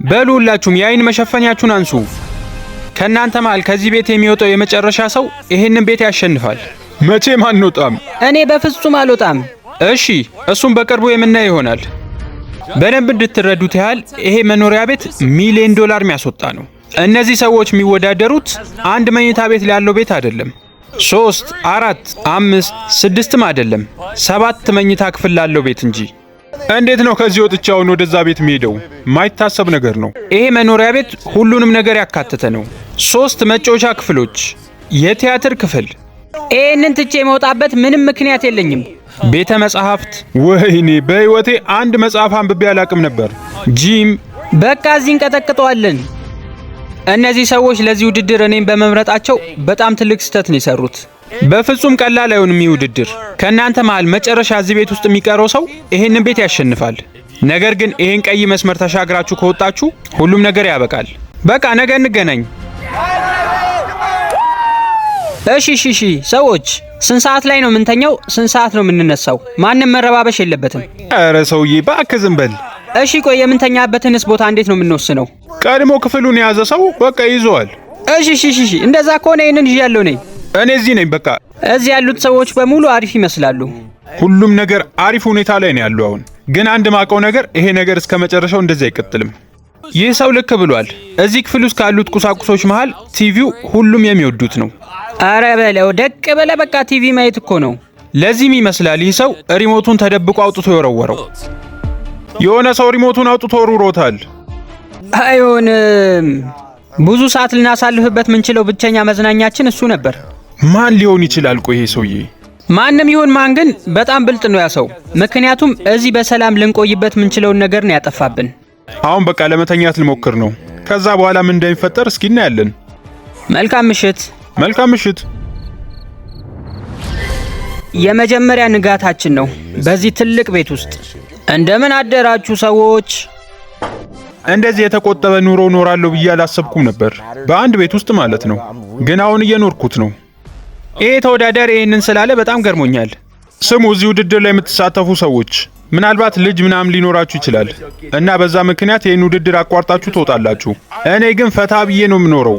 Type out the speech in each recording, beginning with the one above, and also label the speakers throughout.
Speaker 1: በሉላችሁም የአይን መሸፈኛችሁን አንሱ። ከናንተ መሃል ከዚህ ቤት የሚወጣው የመጨረሻ ሰው ይሄንን ቤት ያሸንፋል።
Speaker 2: መቼም አንወጣም።
Speaker 3: እኔ በፍጹም አልወጣም።
Speaker 1: እሺ፣ እሱም በቅርቡ የምናየው ይሆናል። በደንብ እንድትረዱት ያህል ይሄ መኖሪያ ቤት $1 ሚሊዮን የሚያስወጣ ነው። እነዚህ ሰዎች የሚወዳደሩት አንድ መኝታ ቤት ያለው ቤት አይደለም፣ 3፣ 4፣ 5፣ 6ም አይደለም፣ 7 መኝታ ክፍል ላለው ቤት እንጂ።
Speaker 2: እንዴት ነው ከዚህ ወጥቼ አሁን ወደዛ ቤት የሚሄደው? ማይታሰብ ነገር ነው።
Speaker 1: ይሄ መኖሪያ ቤት ሁሉንም ነገር ያካተተ ነው። 3 መጫወቻ ክፍሎች፣ የቲያትር ክፍል።
Speaker 3: ይሄንን ትቼ መውጣበት ምንም ምክንያት የለኝም።
Speaker 1: ቤተ መጻሕፍት።
Speaker 2: ወይኔ በህይወቴ አንድ መጽሐፍ አንብቤ አላቅም ነበር።
Speaker 1: ጂም።
Speaker 3: በቃ እዚህ እንቀጠቅጠዋለን።
Speaker 1: እነዚህ ሰዎች ለዚህ ውድድር እኔን በመምረጣቸው በጣም ትልቅ ስህተት ነው የሰሩት። በፍጹም ቀላል አይሆንም ይህ ውድድር። ከእናንተ መሃል መጨረሻ እዚህ ቤት ውስጥ የሚቀረው ሰው ይሄንን ቤት ያሸንፋል። ነገር ግን ይሄን ቀይ መስመር ተሻግራችሁ ከወጣችሁ ሁሉም ነገር ያበቃል። በቃ ነገ እንገናኝ።
Speaker 3: እሺ ሰዎች፣ ስንት ሰዓት ላይ ነው የምንተኛው? ስንት ሰዓት ነው የምንነሳው? ማንም መረባበሽ የለበትም።
Speaker 2: ኧረ ሰውዬ እባክህ ዝም በል።
Speaker 3: እሺ ቆይ፣ የምንተኛበትንስ ቦታ እንዴት ነው የምንወስነው?
Speaker 2: ቀድሞ ክፍሉን የያዘ ሰው በቃ ይዘዋል።
Speaker 3: እሺ፣ እንደዛ ከሆነ ይሄንን ይዣለሁ ነኝ።
Speaker 2: እኔ እዚህ ነኝ። በቃ
Speaker 3: እዚህ ያሉት ሰዎች በሙሉ አሪፍ ይመስላሉ።
Speaker 2: ሁሉም ነገር አሪፍ ሁኔታ ላይ ነው ያለው። አሁን ግን አንድ ማቀው ነገር ይሄ ነገር እስከ መጨረሻው እንደዚህ አይቀጥልም።
Speaker 1: ይህ ሰው ልክ ብሏል። እዚህ ክፍል ውስጥ ካሉት ቁሳቁሶች መሃል ቲቪው ሁሉም የሚወዱት ነው።
Speaker 3: አረ በለው ደቅ በለ፣ በቃ ቲቪ ማየት እኮ ነው።
Speaker 1: ለዚህም ይመስላል ይህ ሰው ሪሞቱን ተደብቆ አውጥቶ የወረወረው።
Speaker 2: የሆነ ሰው ሪሞቱን አውጥቶ ወርውሮታል።
Speaker 3: አይሆንም። ብዙ ሰዓት ልናሳልፍበት ምንችለው ብቸኛ መዝናኛችን እሱ ነበር።
Speaker 2: ማን ሊሆን ይችላል? ቆይ ይሄ ሰውዬ
Speaker 3: ማንም ይሁን ማን ግን በጣም ብልጥ ነው ያ ሰው። ምክንያቱም እዚህ በሰላም ልንቆይበት ምንችለውን ነገር ነው ያጠፋብን።
Speaker 2: አሁን በቃ ለመተኛት ልሞክር ነው። ከዛ በኋላ ምን እንደሚፈጠር እስኪ እናያለን።
Speaker 3: መልካም ምሽት።
Speaker 2: መልካም ምሽት።
Speaker 3: የመጀመሪያ ንጋታችን ነው በዚህ ትልቅ ቤት ውስጥ። እንደምን አደራችሁ ሰዎች?
Speaker 2: እንደዚህ የተቆጠበ ኑሮ ኖራለሁ ብዬ አላሰብኩም ነበር፣ በአንድ ቤት ውስጥ ማለት ነው። ግን አሁን እየኖርኩት ነው።
Speaker 1: ይሄ ተወዳዳሪ ይሄንን ስላለ በጣም ገርሞኛል።
Speaker 2: ስሙ፣ እዚህ ውድድር ላይ የምትሳተፉ ሰዎች ምናልባት ልጅ ምናምን ሊኖራችሁ ይችላል እና በዛ ምክንያት ይህን ውድድር አቋርጣችሁ ትወጣላችሁ። እኔ ግን ፈታ ብዬ ነው የምኖረው።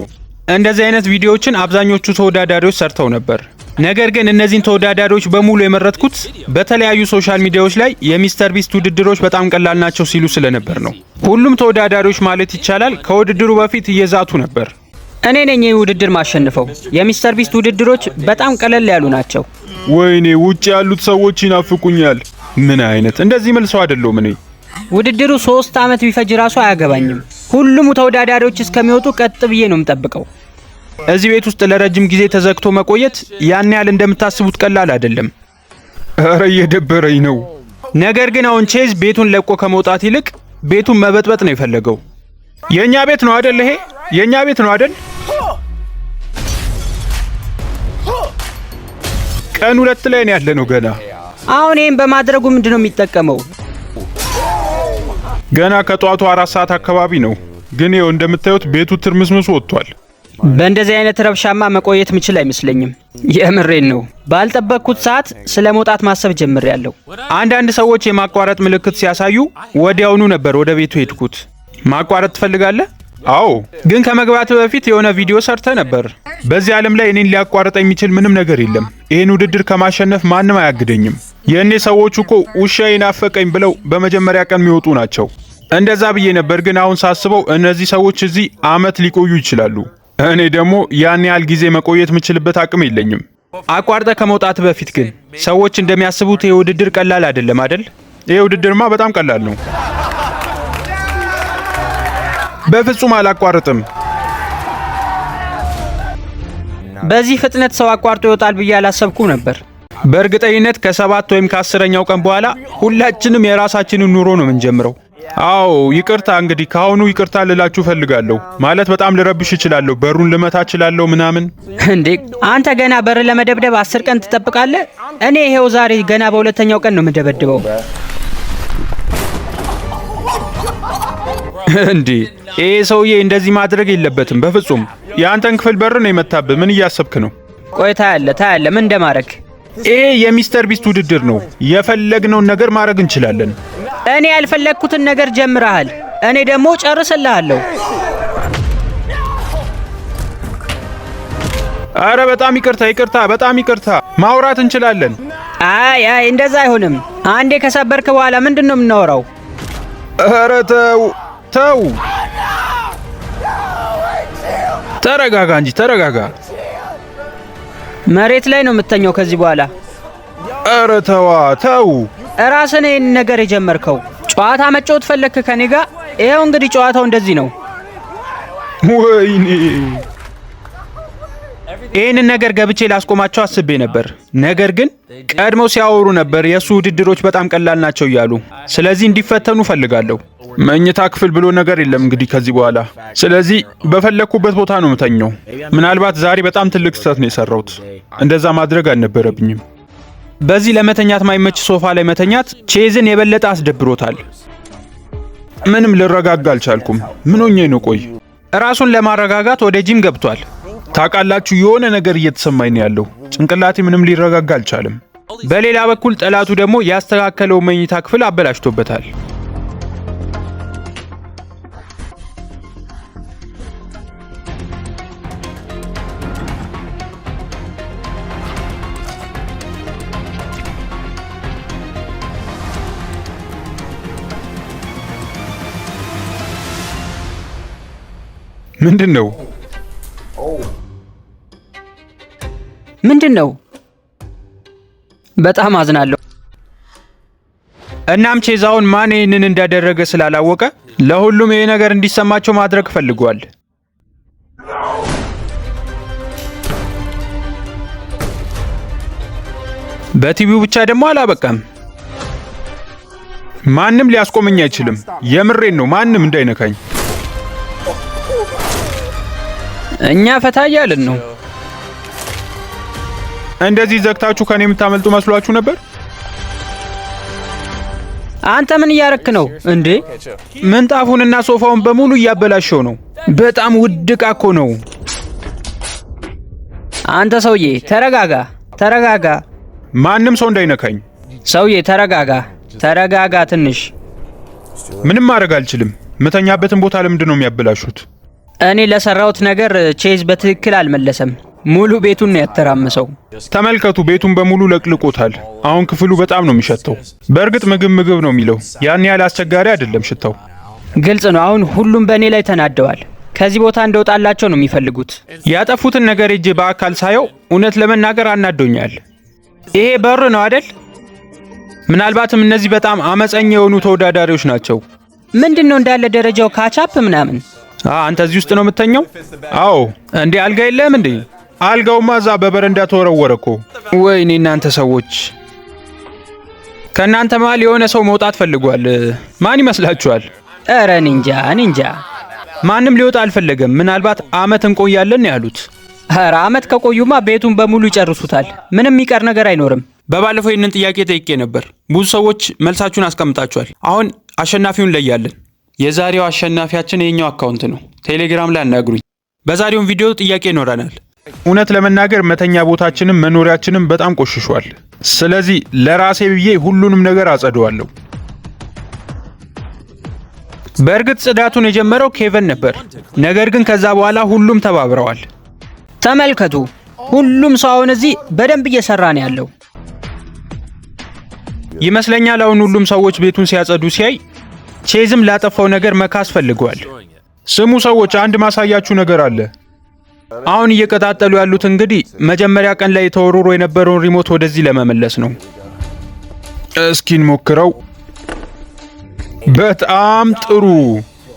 Speaker 1: እንደዚህ አይነት ቪዲዮዎችን አብዛኞቹ ተወዳዳሪዎች ሰርተው ነበር። ነገር ግን እነዚህን ተወዳዳሪዎች በሙሉ የመረጥኩት በተለያዩ ሶሻል ሚዲያዎች ላይ የሚስተር ቢስት ውድድሮች በጣም ቀላል ናቸው ሲሉ ስለነበር ነው። ሁሉም ተወዳዳሪዎች ማለት ይቻላል ከውድድሩ በፊት እየዛቱ ነበር።
Speaker 3: እኔ ነኝ ይህ ውድድር ማሸንፈው። የሚስተር ቢስት ውድድሮች በጣም ቀለል ያሉ ናቸው።
Speaker 2: ወይኔ ውጭ ያሉት ሰዎች ይናፍቁኛል። ምን አይነት እንደዚህ መልሰው አይደለም። እኔ
Speaker 3: ውድድሩ 3 ዓመት ቢፈጅ ራሱ አያገባኝም። ሁሉም ተወዳዳሪዎች እስከሚወጡ ቀጥ ብዬ ነው የምጠብቀው።
Speaker 1: እዚህ ቤት ውስጥ ለረጅም ጊዜ ተዘግቶ መቆየት ያን ያህል እንደምታስቡት ቀላል አይደለም።
Speaker 2: ኧረ እየደበረኝ ነው።
Speaker 1: ነገር ግን አሁን ቼዝ ቤቱን ለቆ ከመውጣት ይልቅ ቤቱን መበጥበጥ ነው የፈለገው።
Speaker 2: የኛ ቤት ነው አይደል? ይሄ የኛ ቤት ነው አይደል? ቀን 2 ላይ ነው ያለነው ገና።
Speaker 3: አሁን ይሄን በማድረጉ ምንድነው የሚጠቀመው?
Speaker 2: ገና ከጧቱ 4 ሰዓት አካባቢ ነው። ግን ይኸው እንደምታዩት ቤቱ ትርምስምስ ወጥቷል።
Speaker 3: በእንደዚህ አይነት ረብሻማ መቆየት ምችል አይመስለኝም። የምሬን ነው። ባልጠበቅኩት ሰዓት ስለመውጣት ማሰብ ጀምሬያለሁ።
Speaker 1: አንዳንድ ሰዎች የማቋረጥ ምልክት ሲያሳዩ ወዲያውኑ ነበር ወደ ቤቱ ሄድኩት። ማቋረጥ ትፈልጋለህ?
Speaker 2: አዎ።
Speaker 1: ግን ከመግባት በፊት የሆነ ቪዲዮ ሰርተ ነበር።
Speaker 2: በዚህ ዓለም ላይ እኔን ሊያቋርጥ የሚችል ምንም ነገር የለም። ይህን ውድድር ከማሸነፍ ማንም አያግደኝም። የእኔ ሰዎች እኮ ውሻዬ ናፈቀኝ ብለው በመጀመሪያ ቀን የሚወጡ ናቸው። እንደዛ ብዬ ነበር። ግን አሁን ሳስበው እነዚህ ሰዎች እዚህ ዓመት ሊቆዩ ይችላሉ። እኔ ደግሞ ያን ያህል ጊዜ መቆየት የምችልበት አቅም የለኝም።
Speaker 1: አቋርጠ ከመውጣት በፊት ግን ሰዎች እንደሚያስቡት ይህ ውድድር ቀላል አይደለም አይደል?
Speaker 2: ይህ ውድድርማ በጣም ቀላል ነው። በፍጹም አላቋርጥም።
Speaker 3: በዚህ ፍጥነት ሰው አቋርጦ ይወጣል ብዬ አላሰብኩም ነበር።
Speaker 1: በእርግጠኝነት ከ7 ወይም ከ10ኛው ቀን በኋላ ሁላችንም የራሳችንን ኑሮ ነው የምንጀምረው።
Speaker 2: አዎ ይቅርታ፣ እንግዲህ ካሁኑ ይቅርታ ልላችሁ ፈልጋለሁ። ማለት በጣም ልረብሽ እችላለሁ፣ በሩን ልመታ እችላለሁ ምናምን።
Speaker 3: እንዴ አንተ ገና በር ለመደብደብ 10 ቀን ትጠብቃለህ? እኔ ይሄው ዛሬ ገና በ2ኛው ቀን ነው የምደበድበው።
Speaker 1: እንዴ ይሄ ሰውዬ እንደዚህ ማድረግ የለበትም በፍጹም።
Speaker 2: የአንተን ክፍል በር ነው የመታብህ። ምን እያሰብክ ነው?
Speaker 3: ቆይ ታያለህ ምን እንደማረግ።
Speaker 2: ይሄ የሚስተር ቢስት ውድድር ነው። የፈለግነውን ነገር ማድረግ እንችላለን።
Speaker 3: እኔ ያልፈለግኩትን ነገር ጀምረሃል። እኔ ደግሞ ጨርስልሃለሁ።
Speaker 2: አረ በጣም ይቅርታ፣ በጣም ይቅርታ። ማውራት እንችላለን።
Speaker 3: አይ እንደዛ አይሆንም። አንዴ ከሰበርክ በኋላ ምንድን ነው የምናወራው?
Speaker 2: አረ ተው። ተረጋጋ እንጂ ተረጋጋ።
Speaker 3: መሬት ላይ ነው የምተኛው ከዚህ በኋላ።
Speaker 2: አረ ተው።
Speaker 3: ራስን ይህን ነገር የጀመርከው ጨዋታ መጫወት ፈለክ ከኔ ጋር። ይኸው እንግዲህ ጨዋታው እንደዚህ ነው።
Speaker 2: ወይኔ
Speaker 1: ይህንን ነገር ገብቼ ላስቆማቸው አስቤ ነበር። ነገር ግን ቀድመው ሲያወሩ ነበር የእሱ ውድድሮች በጣም ቀላል ናቸው እያሉ። ስለዚህ እንዲፈተኑ ፈልጋለሁ።
Speaker 2: መኝታ ክፍል ብሎ ነገር የለም እንግዲህ ከዚህ በኋላ። ስለዚህ በፈለኩበት ቦታ ነው የምተኛው። ምናልባት ዛሬ በጣም ትልቅ ስህተት ነው የሰራሁት። እንደዛ ማድረግ አልነበረብኝም።
Speaker 1: በዚህ ለመተኛት ማይመች ሶፋ ላይ መተኛት ቼዝን የበለጠ አስደብሮታል።
Speaker 2: ምንም ልረጋጋ አልቻልኩም። ምን ሆኜ ነው? ቆይ
Speaker 1: ራሱን ለማረጋጋት ወደ ጂም ገብቷል።
Speaker 2: ታውቃላችሁ፣ የሆነ ነገር እየተሰማኝ ነው ያለው። ጭንቅላቴ ምንም ሊረጋጋ አልቻለም።
Speaker 1: በሌላ በኩል ጠላቱ ደግሞ ያስተካከለው መኝታ ክፍል አበላሽቶበታል።
Speaker 2: ምንድን ነው?
Speaker 3: ምንድን ነው? በጣም አዝናለሁ።
Speaker 1: እናም ቼዛውን ማን ይህንን እንዳደረገ ስላላወቀ ለሁሉም ይሄ ነገር እንዲሰማቸው ማድረግ ፈልጓል። በቲቪው ብቻ ደግሞ አላበቃም።
Speaker 2: ማንም ሊያስቆመኝ አይችልም። የምሬን ነው። ማንም እንዳይነካኝ።
Speaker 3: እኛ ፈታ እያልን ነው።
Speaker 2: እንደዚህ ዘግታችሁ ከኔ የምታመልጡ መስሏችሁ ነበር?
Speaker 3: አንተ ምን እያረክ ነው እንዴ?
Speaker 1: ምንጣፉንና ሶፋውን በሙሉ እያበላሸው ነው። በጣም ውድ ዕቃ እኮ ነው።
Speaker 3: አንተ ሰውዬ ተረጋጋ።
Speaker 2: ማንም ሰው እንዳይነካኝ።
Speaker 3: ሰውዬ ተረጋጋ ትንሽ።
Speaker 2: ምንም ማድረግ አልችልም። መተኛበትን ቦታ ለምንድን ነው የሚያበላሹት?
Speaker 3: እኔ ለሰራሁት ነገር ቼዝ በትክክል አልመለሰም። ሙሉ ቤቱን ነው ያተራመሰው።
Speaker 2: ተመልከቱ፣ ቤቱን በሙሉ ለቅልቆታል። አሁን ክፍሉ በጣም ነው የሚሸተው። በእርግጥ ምግብ ነው የሚለው። ያን ያህል አስቸጋሪ አይደለም ሽታው።
Speaker 3: ግልጽ ነው። አሁን ሁሉም በእኔ ላይ ተናደዋል። ከዚህ ቦታ እንደወጣላቸው ነው የሚፈልጉት።
Speaker 1: ያጠፉትን ነገር እጄ በአካል ሳየው እውነት ለመናገር አናዶኛል። ይሄ በር ነው አይደል? ምናልባትም እነዚህ በጣም አመፀኛ የሆኑ ተወዳዳሪዎች ናቸው።
Speaker 3: ምንድን ነው እንዳለ ደረጃው ካቻፕ ምናምን።
Speaker 1: አንተ እዚህ ውስጥ ነው የምተኛው?
Speaker 2: አዎ።
Speaker 1: እንዴ አልጋ የለህም እንዴ?
Speaker 2: አልጋውማ እዛ በበረንዳ ተወረወረ እኮ።
Speaker 1: ወይኔ እናንተ ሰዎች! ከእናንተ መሀል የሆነ ሰው መውጣት ፈልጓል። ማን ይመስላችኋል?
Speaker 3: ኧረ ኒንጃ።
Speaker 1: ማንም ሊወጣ አልፈለገም። ምናልባት አመት እንቆያለን ያሉት።
Speaker 3: ኧረ አመት ከቆዩማ ቤቱን በሙሉ ይጨርሱታል። ምንም የሚቀር ነገር አይኖርም።
Speaker 1: በባለፈው ይህንን ጥያቄ ጠይቄ ነበር። ብዙ ሰዎች መልሳችሁን አስቀምጣችኋል። አሁን አሸናፊውን ለያለን። የዛሬው አሸናፊያችን የኛው አካውንት ነው። ቴሌግራም ላይ አናግሩኝ። በዛሬው ቪዲዮ ጥያቄ ይኖረናል።
Speaker 2: እውነት ለመናገር መተኛ ቦታችንም መኖሪያችንም በጣም ቆሽሿል። ስለዚህ ለራሴ ብዬ ሁሉንም ነገር አጸደዋለሁ።
Speaker 1: በእርግጥ ጽዳቱን የጀመረው ኬቨን ነበር። ነገር ግን ከዛ በኋላ ሁሉም ተባብረዋል።
Speaker 3: ተመልከቱ፣ ሁሉም ሰው አሁን እዚህ በደንብ እየሰራ ነው ያለው
Speaker 1: ይመስለኛል። አሁን ሁሉም ሰዎች ቤቱን ሲያጸዱ ሲያይ ቼዝም ላጠፋው ነገር መካስ ፈልጓል።
Speaker 2: ስሙ ሰዎች፣ አንድ ማሳያችሁ ነገር አለ።
Speaker 1: አሁን እየቀጣጠሉ ያሉት እንግዲህ መጀመሪያ ቀን ላይ ተወርሮ የነበረውን ሪሞት ወደዚህ ለመመለስ ነው።
Speaker 2: እስኪ እንሞክረው። በጣም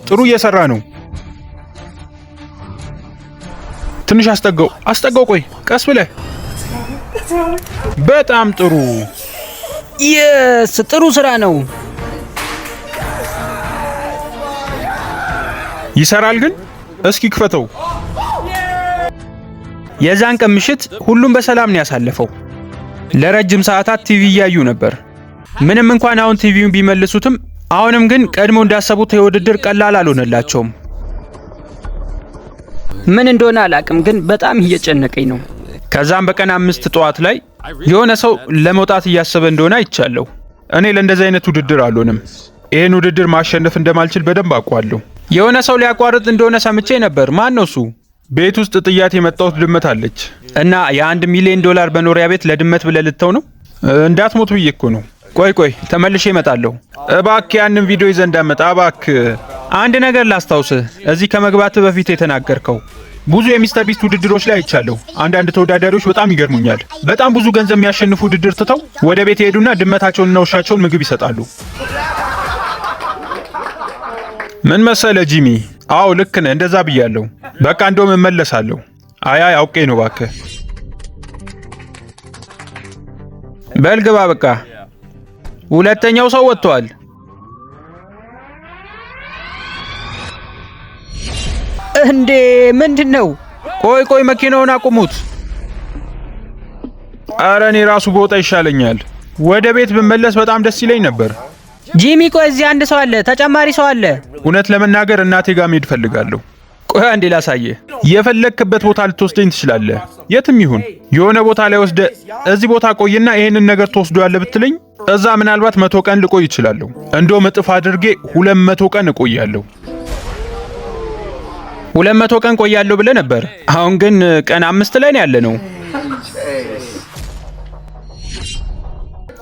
Speaker 2: ጥሩ እየሰራ ነው። ትንሽ አስጠጋው። ቆይ ቀስ ብለህ። በጣም ጥሩ።
Speaker 3: ጥሩ ስራ ነው።
Speaker 2: ይሰራል ግን እስኪ ክፈተው።
Speaker 1: የዛን ቀን ምሽት ሁሉም በሰላም ነው ያሳለፈው። ለረጅም ሰዓታት ቲቪ እያዩ ነበር። ምንም እንኳን አሁን ቲቪውን ቢመልሱትም አሁንም ግን ቀድሞ እንዳሰቡት የውድድር ቀላል አልሆነላቸውም።
Speaker 3: ምን እንደሆነ አላቅም፣ ግን በጣም እየጨነቀኝ ነው።
Speaker 1: ከዛም በቀን 5 ጠዋት ላይ የሆነ ሰው ለመውጣት እያሰበ እንደሆነ አይቻለሁ።
Speaker 2: እኔ ለእንደዚህ አይነት ውድድር አልሆንም። ይህን ውድድር ማሸነፍ እንደማልችል በደንብ አውቃለሁ።
Speaker 1: የሆነ ሰው ሊያቋርጥ እንደሆነ ሰምቼ ነበር። ማን ነው እሱ?
Speaker 2: ቤት ውስጥ ጥያት የመጣሁት ድመት አለች
Speaker 1: እና የ1 ሚሊዮን ዶላር መኖሪያ ቤት ለድመት ብለህ ልተው ነው?
Speaker 2: እንዳትሞት ብዬ እኮ ነው።
Speaker 1: ቆይ ተመልሼ እመጣለሁ።
Speaker 2: እባክህ ያንን ቪዲዮ ይዘህ እንዳመጣ እባክህ።
Speaker 1: አንድ ነገር ላስታውስህ፣ እዚህ ከመግባት በፊት የተናገርከው
Speaker 2: ብዙ የሚስተር ቢስት ውድድሮች ላይ አይቻለሁ። አንዳንድ ተወዳዳሪዎች በጣም ይገርሙኛል። በጣም ብዙ ገንዘብ የሚያሸንፉ ውድድር ትተው ወደ ቤት ይሄዱና ድመታቸውንና ውሻቸውን ምግብ ይሰጣሉ። ምን መሰለ ጂሚ? አዎ ልክ ነህ፣ እንደዛ ብያለሁ። በቃ እንደውም እመለሳለሁ። አይ አውቄ ነው እባክህ።
Speaker 1: በል ግባ በቃ። ሁለተኛው ሰው ወጥቷል።
Speaker 3: እንዴ ምንድነው?
Speaker 1: ቆይ መኪናውን አቁሙት።
Speaker 2: አረ እኔ ራሱ በወጣ ይሻለኛል። ወደ ቤት ብመለስ በጣም ደስ ይለኝ ነበር።
Speaker 3: ጂሚ ቆይ፣ እዚህ አንድ ሰው አለ፣ ተጨማሪ ሰው አለ።
Speaker 2: እውነት ለመናገር እናቴ ጋር መሄድ ፈልጋለሁ።
Speaker 1: ቆይ አንዴ ላሳየህ።
Speaker 2: የፈለክበት ቦታ ልትወስደኝ ትችላለህ። የትም ይሁን የሆነ ቦታ ላይ ወስደ እዚህ ቦታ ቆይና ይሄንን ነገር ትወስደዋለህ ብትለኝ እዛ ምናልባት 100 ቀን ልቆይ ይችላለሁ። እንደውም እጥፍ አድርጌ 200 ቀን እቆያለሁ።
Speaker 1: 200 ቀን ቆያለሁ ብለህ ነበር። አሁን ግን ቀን 5 ላይ ነው ያለነው።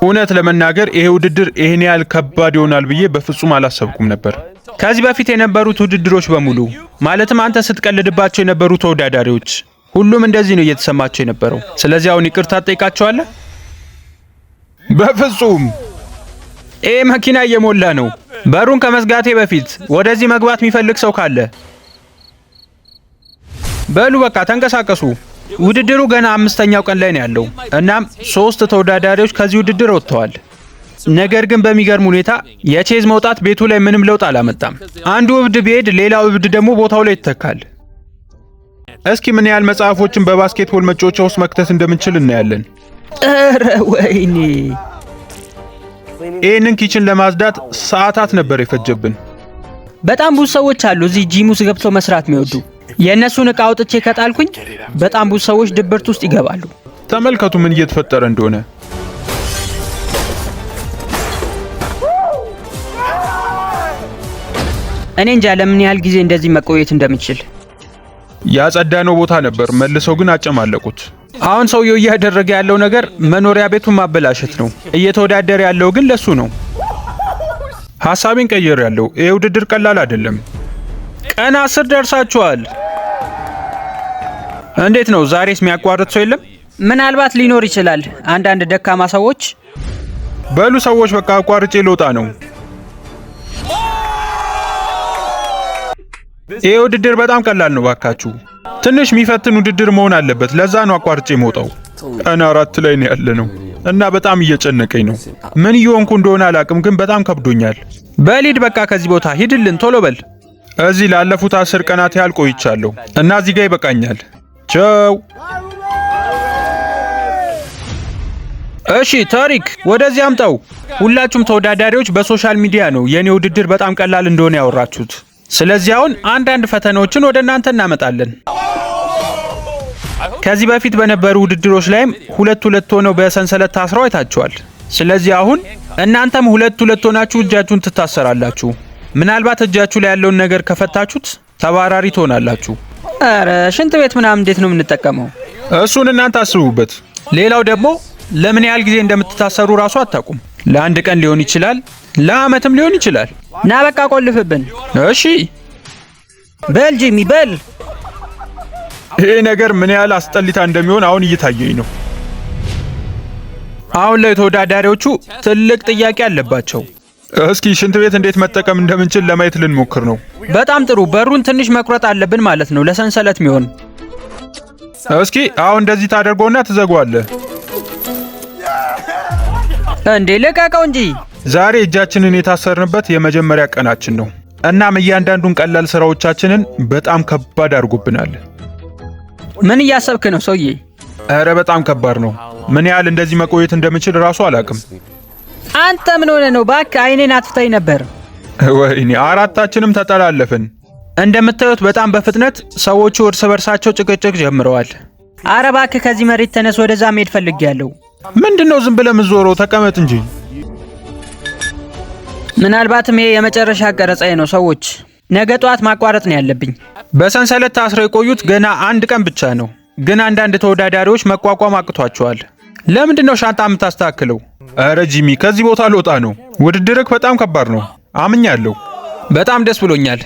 Speaker 2: እውነት ለመናገር ይሄ ውድድር ይሄን ያህል ከባድ ይሆናል ብዬ በፍጹም አላሰብኩም ነበር።
Speaker 1: ከዚህ በፊት የነበሩት ውድድሮች በሙሉ ማለትም አንተ ስትቀልድባቸው የነበሩ ተወዳዳሪዎች ሁሉም እንደዚህ ነው እየተሰማቸው የነበረው። ስለዚህ አሁን ይቅርታ ትጠይቃቸዋለህ?
Speaker 2: በፍጹም።
Speaker 1: ይሄ መኪና እየሞላ ነው። በሩን ከመዝጋቴ በፊት ወደዚህ መግባት የሚፈልግ ሰው ካለ በሉ በቃ ተንቀሳቀሱ። ውድድሩ ገና 5ኛው ቀን ላይ ነው ያለው። እናም 3 ተወዳዳሪዎች ከዚህ ውድድር ወጥተዋል። ነገር ግን በሚገርም ሁኔታ የቼዝ መውጣት ቤቱ ላይ ምንም ለውጥ አላመጣም። አንዱ እብድ ቢሄድ ሌላው እብድ ደግሞ ቦታው ላይ ይተካል።
Speaker 2: እስኪ ምን ያህል መጽሐፎችን በባስኬትቦል መጫወቻ ውስጥ መክተት እንደምንችል እናያለን።
Speaker 3: ኧረ ወይኔ!
Speaker 2: ይህንን ኪችን ለማጽዳት ሰዓታት ነበር የፈጀብን።
Speaker 3: በጣም ብዙ ሰዎች አሉ እዚህ ጂም ውስጥ ገብተው መስራት የሚወዱ። የእነሱን ዕቃ አውጥቼ ከጣልኩኝ በጣም ብዙ ሰዎች ድብርት ውስጥ ይገባሉ።
Speaker 2: ተመልከቱ ምን እየተፈጠረ እንደሆነ።
Speaker 3: እኔ እንጃ ለምን ያህል ጊዜ እንደዚህ መቆየት እንደምችል።
Speaker 2: ያጸዳነው ቦታ ነበር፣ መልሰው ግን አጨማለቁት።
Speaker 1: አሁን ሰውየው እያደረገ ያለው ነገር መኖሪያ ቤቱን ማበላሸት ነው። እየተወዳደረ ያለው ግን ለሱ ነው።
Speaker 2: ሐሳቤን ቀይሬያለሁ። ይሄ ውድድር ቀላል አይደለም።
Speaker 1: ቀን 10 ደርሳችኋል። እንዴት ነው? ዛሬስ የሚያቋርጥ ሰው የለም?
Speaker 3: ምናልባት ሊኖር ይችላል፣ አንዳንድ ደካማ ሰዎች።
Speaker 2: በሉ ሰዎች በቃ አቋርጬ ልወጣ ነው። ይሄ ውድድር በጣም ቀላል ነው። ባካችሁ ትንሽ የሚፈትን ውድድር መሆን አለበት። ለዛ ነው አቋርጬ መውጣው። ቀን 4 ላይ ነው ያለነው እና በጣም እየጨነቀኝ ነው። ምን እየሆንኩ እንደሆነ አላቅም፣ ግን በጣም ከብዶኛል።
Speaker 1: በሊድ በቃ ከዚህ ቦታ ሂድልን፣ ቶሎ በል።
Speaker 2: እዚህ ላለፉት 10 ቀናት ያህል ቆይቻለሁ እና እዚህ ጋር ይበቃኛል። ቻው።
Speaker 1: እሺ ታሪክ ወደዚህ አምጣው። ሁላችሁም ተወዳዳሪዎች በሶሻል ሚዲያ ነው የኔ ውድድር በጣም ቀላል እንደሆነ ያወራችሁት። ስለዚህ አሁን አንዳንድ ፈተናዎችን ወደ እናንተ እናመጣለን። ከዚህ በፊት በነበሩ ውድድሮች ላይም 2 ሆነው በሰንሰለት ታስረው አይታችኋል። ስለዚህ አሁን እናንተም 2 ሆናችሁ እጃችሁን ትታሰራላችሁ። ምናልባት እጃችሁ ላይ ያለውን ነገር ከፈታችሁት ተባራሪ ትሆናላችሁ።
Speaker 3: ኧረ ሽንት ቤት ምናምን እንዴት ነው የምንጠቀመው?
Speaker 2: እሱን እናንተ አስቡበት።
Speaker 1: ሌላው ደግሞ ለምን ያህል ጊዜ እንደምትታሰሩ ራሱ አታውቁም። ለ1 ቀን ሊሆን ይችላል፣ ለአመትም ሊሆን ይችላል።
Speaker 3: ና በቃ ቆልፍብን።
Speaker 1: እሺ
Speaker 3: በል ጂሚ በል።
Speaker 2: ይሄ ነገር ምን ያህል አስጠሊታ እንደሚሆን አሁን እየታየኝ ነው።
Speaker 1: አሁን ላይ ተወዳዳሪዎቹ ትልቅ ጥያቄ አለባቸው።
Speaker 2: እስኪ ሽንት ቤት እንዴት መጠቀም እንደምንችል ለማየት ልንሞክር ነው።
Speaker 3: በጣም ጥሩ። በሩን ትንሽ መቁረጥ አለብን ማለት ነው፣ ለሰንሰለት የሚሆን።
Speaker 2: እስኪ አሁን እንደዚህ ታደርገውና ትዘጋዋለህ።
Speaker 3: እንዴ ልቀቀው እንጂ።
Speaker 2: ዛሬ እጃችንን የታሰርንበት የመጀመሪያ ቀናችን ነው። እናም እያንዳንዱን ቀላል ስራዎቻችንን በጣም ከባድ አድርጎብናል።
Speaker 3: ምን እያሰብክ ነው ሰውዬ?
Speaker 2: ኧረ በጣም ከባድ ነው። ምን ያህል እንደዚህ መቆየት እንደምችል ራሱ አላውቅም።
Speaker 3: አንተ ምን ሆነ ነው? እባክህ አይኔን አጥፍተኝ ነበር።
Speaker 2: ወይኔ 4ታችንም ተጠላለፍን።
Speaker 1: እንደምታዩት በጣም በፍጥነት ሰዎቹ እርስ በርሳቸው ጭቅጭቅ ጀምረዋል።
Speaker 3: ኧረ እባክህ ከዚህ መሬት ተነስ፣ ወደዛ መሄድ ፈልጌያለሁ።
Speaker 2: ምንድነው ዝም ብለህ የምትዞረው? ተቀመጥ እንጂ።
Speaker 3: ምናልባትም ይሄ የመጨረሻ ቀረጻዬ ነው ሰዎች። ነገ ጠዋት ማቋረጥ ነው ያለብኝ።
Speaker 1: በሰንሰለት ታስረው የቆዩት ገና አንድ ቀን ብቻ ነው፣ ግን አንዳንድ ተወዳዳሪዎች መቋቋም አቅቷቸዋል። ለምንድን ነው ሻንጣ የምታስተካክለው?
Speaker 2: ኧረ ጂሚ ከዚህ ቦታ ልወጣ ነው። ውድድርህ በጣም ከባድ ነው። አምኛለሁ።
Speaker 1: በጣም ደስ ብሎኛል።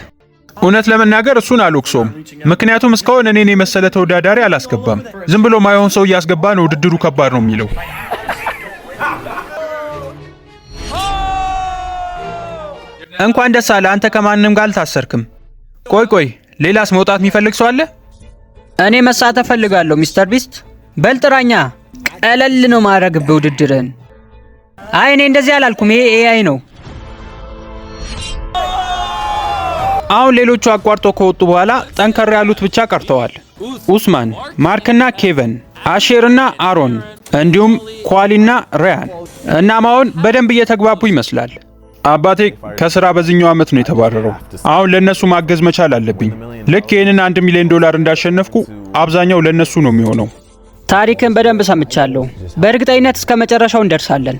Speaker 2: እውነት ለመናገር እሱን አልወቅሰውም፣ ምክንያቱም እስካሁን እኔን የመሰለ ተወዳዳሪ አላስገባም። ዝም ብሎ ማይሆን ሰው እያስገባ ነው ውድድሩ ከባድ ነው የሚለው።
Speaker 1: እንኳን ደስ አለ። አንተ ከማንም ጋር አልታሰርክም። ቆይ ሌላስ መውጣት የሚፈልግ ሰው አለ?
Speaker 3: እኔ መሳተፍ ፈልጋለሁ ሚስተር ቢስት። በልጥራኛ ቀለል ነው ማድረግብህ ውድድርህን። አይ እኔ እንደዚህ አላልኩም፣ ይሄ ኤአይ ነው።
Speaker 1: አሁን ሌሎቹ አቋርጦ ከወጡ በኋላ ጠንከር ያሉት ብቻ ቀርተዋል። ኡስማን፣ ማርክና ኬቨን፣ አሼርና አሮን እንዲሁም ኳሊና ሪያን። እናም አሁን በደንብ እየተግባቡ ይመስላል።
Speaker 2: አባቴ ከስራ በዚህኛው ዓመት ነው የተባረረው። አሁን ለነሱ ማገዝ መቻል አለብኝ። ልክ ይህንን $1 ሚሊዮን እንዳሸነፍኩ አብዛኛው ለነሱ ነው የሚሆነው።
Speaker 3: ታሪክን በደንብ ሰምቻለሁ። በእርግጠኝነት እስከ መጨረሻው እንደርሳለን።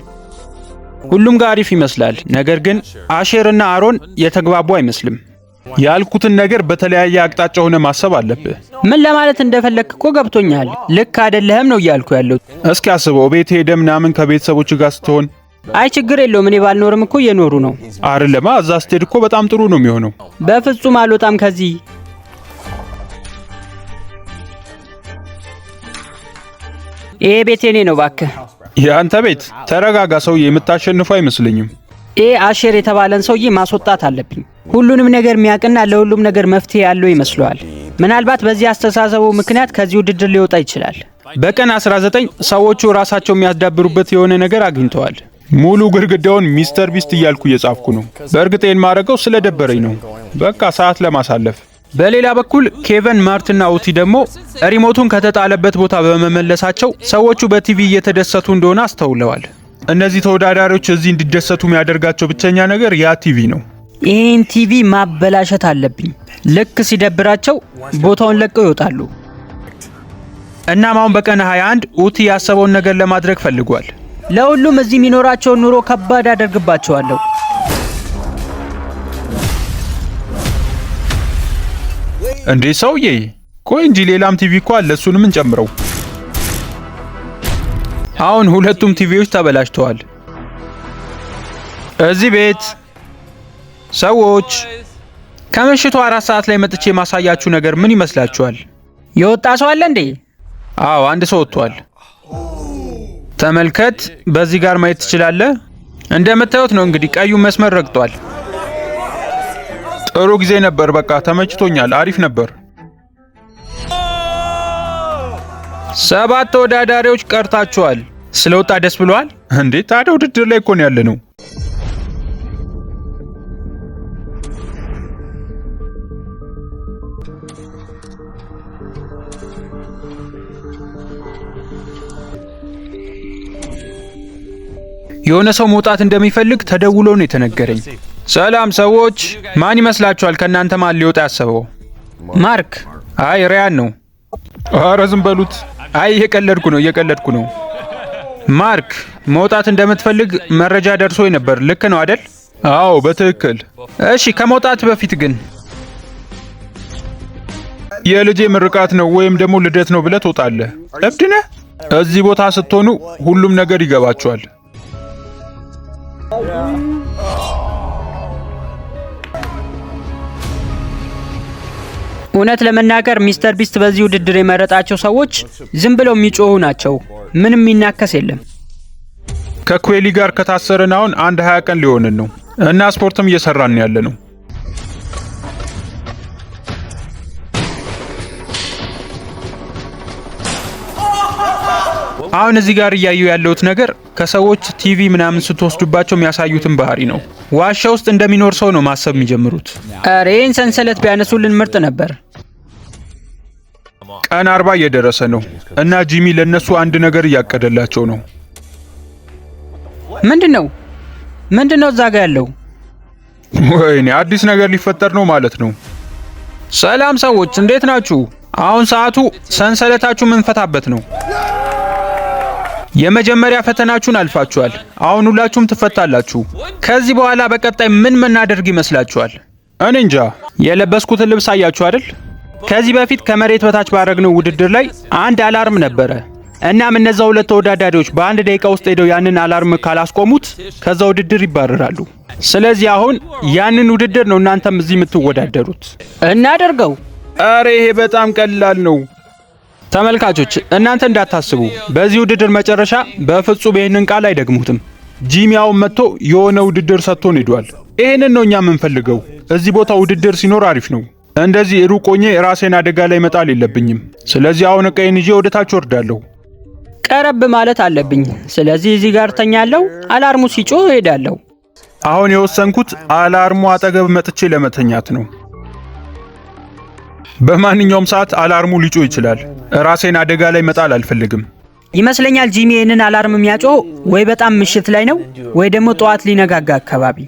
Speaker 1: ሁሉም ጋር አሪፍ ይመስላል። ነገር ግን አሼርና አሮን የተግባቡ አይመስልም።
Speaker 2: ያልኩትን ነገር በተለያየ አቅጣጫ ሆነ ማሰብ አለብህ።
Speaker 3: ምን ለማለት እንደፈለክ እኮ ገብቶኛል። ልክ አይደለህም ነው እያልኩ ያለው።
Speaker 2: እስኪ አስበው ቤት ሄደ ምናምን ከቤተሰቦች ጋር ስትሆን።
Speaker 3: አይ ችግር የለውም፣ እኔ ባልኖርም እኮ እየኖሩ ነው።
Speaker 2: አይደለማ እዛ ስትሄድ እኮ በጣም ጥሩ ነው የሚሆነው።
Speaker 3: በፍጹም አልወጣም ከዚህ። ይሄ ቤት የኔ ነው እባክህ።
Speaker 2: የአንተ ቤት? ተረጋጋ ሰውዬ፣ የምታሸንፉ አይመስለኝም።
Speaker 3: ይሄ አሼር የተባለን ሰውዬ ማስወጣት አለብኝ። ሁሉንም ነገር የሚያውቅና ለሁሉም ነገር መፍትሄ ያለው ይመስለዋል። ምናልባት በዚህ አስተሳሰቡ ምክንያት ከዚህ ውድድር ሊወጣ ይችላል።
Speaker 1: በቀን 19 ሰዎቹ ራሳቸው የሚያስዳብሩበት የሆነ ነገር አግኝተዋል።
Speaker 2: ሙሉ ግድግዳውን ሚስተር ቢስት እያልኩ እየጻፍኩ ነው። በእርግጥ ይህን ማድረገው ስለደበረኝ ነው፣ በቃ ሰዓት ለማሳለፍ።
Speaker 1: በሌላ በኩል ኬቨን፣ ማርትና ኡቲ ደግሞ ሪሞቱን ከተጣለበት ቦታ በመመለሳቸው ሰዎቹ በቲቪ እየተደሰቱ እንደሆነ አስተውለዋል።
Speaker 2: እነዚህ ተወዳዳሪዎች እዚህ እንዲደሰቱ የሚያደርጋቸው ብቸኛ ነገር ያ ቲቪ ነው።
Speaker 3: ይህን ቲቪ ማበላሸት አለብኝ። ልክ ሲደብራቸው ቦታውን ለቀው ይወጣሉ።
Speaker 1: እናም አሁን በቀን 21 ኡቲ ያሰበውን ነገር ለማድረግ ፈልጓል።
Speaker 3: ለሁሉም እዚህ የሚኖራቸውን ኑሮ ከባድ አደርግባቸዋለሁ።
Speaker 2: እንዴ ሰውዬ ቆይ እንጂ ሌላም ቲቪ እኮ አለ፣ እሱንም እንጨምረው።
Speaker 1: አሁን ሁለቱም ቲቪዎች ተበላሽተዋል። እዚህ ቤት ሰዎች ከምሽቱ 4 ሰዓት ላይ መጥቼ ማሳያችሁ ነገር ምን ይመስላችኋል?
Speaker 3: የወጣ ሰው አለ እንዴ?
Speaker 1: አዎ አንድ ሰው ወጥቷል። ተመልከት፣ በዚህ ጋር ማየት ትችላለህ። እንደምታዩት ነው እንግዲህ ቀዩ መስመር ረግጧል።
Speaker 2: ጥሩ ጊዜ ነበር። በቃ ተመችቶኛል። አሪፍ ነበር።
Speaker 1: 7 ተወዳዳሪዎች ቀርታችኋል። ስለወጣ ደስ ብሏል
Speaker 2: እንዴ? ታዲያ ውድድር ላይ እኮ ነው ያለነው።
Speaker 1: የሆነ ሰው መውጣት እንደሚፈልግ ተደውሎ ነው የተነገረኝ። ሰላም ሰዎች፣ ማን ይመስላችኋል ከናንተ ማን ሊወጣ ያሰበው?
Speaker 3: ማርክ።
Speaker 1: አይ ሪያን ነው።
Speaker 2: ኧረ ዝም በሉት።
Speaker 1: አይ እየቀለድኩ ነው። ማርክ መውጣት እንደምትፈልግ መረጃ ደርሶኝ ነበር። ልክ ነው አይደል?
Speaker 2: አዎ በትክክል።
Speaker 1: እሺ ከመውጣት በፊት ግን
Speaker 2: የልጄ ምርቃት ነው ወይም ደግሞ ልደት ነው ብለህ ትወጣለህ? እብድ ነህ? እዚህ ቦታ ስትሆኑ ሁሉም ነገር ይገባችኋል።
Speaker 3: እውነት ለመናገር ሚስተር ቢስት በዚህ ውድድር የመረጣቸው ሰዎች ዝም ብለው የሚጮሁ ናቸው። ምንም የሚናከስ የለም።
Speaker 2: ከኩዌሊ ጋር ከታሰረን አሁን 20 ቀን ሊሆንን ነው እና ስፖርትም እየሰራን ያለ ነው።
Speaker 1: አሁን እዚህ ጋር እያዩ ያለሁት ነገር ከሰዎች ቲቪ ምናምን ስትወስዱባቸው የሚያሳዩትን ባህሪ ነው። ዋሻ ውስጥ እንደሚኖር ሰው ነው ማሰብ የሚጀምሩት።
Speaker 3: ኧረ ይህን ሰንሰለት ቢያነሱልን ምርጥ ነበር።
Speaker 2: ቀን 40 እየደረሰ ነው እና ጂሚ ለነሱ አንድ ነገር እያቀደላቸው ነው።
Speaker 3: ምንድነው እዛ ጋር ያለው?
Speaker 2: ወይኔ አዲስ ነገር ሊፈጠር ነው ማለት ነው።
Speaker 1: ሰላም ሰዎች እንዴት ናችሁ? አሁን ሰዓቱ ሰንሰለታችሁ የምንፈታበት ነው። የመጀመሪያ ፈተናችሁን አልፋችኋል። አሁን ሁላችሁም ትፈታላችሁ። ከዚህ በኋላ በቀጣይ ምን እናደርግ ይመስላችኋል?
Speaker 2: እኔ እንጃ።
Speaker 1: የለበስኩትን ልብስ አያችሁ አይደል? ከዚህ በፊት ከመሬት በታች ባረግነው ውድድር ላይ አንድ አላርም ነበረ። እናም እነዛ ሁለት ተወዳዳሪዎች በአንድ ደቂቃ ውስጥ ሄደው ያንን አላርም ካላስቆሙት ከዛ ውድድር ይባረራሉ። ስለዚህ አሁን ያንን ውድድር ነው እናንተም እዚህ የምትወዳደሩት።
Speaker 3: እናደርገው።
Speaker 2: አረ ይሄ በጣም ቀላል ነው።
Speaker 1: ተመልካቾች እናንተ እንዳታስቡ፣ በዚህ ውድድር መጨረሻ በፍጹም ይህንን ቃል አይደግሙትም።
Speaker 2: ጂሚ አሁን መጥቶ የሆነ ውድድር ሰጥቶን ሄዷል። ይሄንን ነው እኛ የምንፈልገው። እዚህ ቦታ ውድድር ሲኖር አሪፍ ነው። እንደዚህ ሩቅ ሆኜ ራሴን አደጋ ላይ መጣል የለብኝም። ስለዚህ አሁን ዕቃዬን ይዤ ወደ ታች ወርዳለሁ።
Speaker 3: ቀረብ ማለት አለብኝ። ስለዚህ እዚህ ጋር ተኛለሁ። አላርሙ ሲጮህ እሄዳለሁ።
Speaker 2: አሁን የወሰንኩት አላርሙ አጠገብ መጥቼ ለመተኛት ነው። በማንኛውም ሰዓት አላርሙ ሊጮህ ይችላል። ራሴን አደጋ ላይ መጣል አልፈልግም።
Speaker 3: ይመስለኛል ጂሚ ይህንን አላርም የሚያጮህ ወይ በጣም ምሽት ላይ ነው ወይ ደግሞ ጠዋት ሊነጋጋ አካባቢ።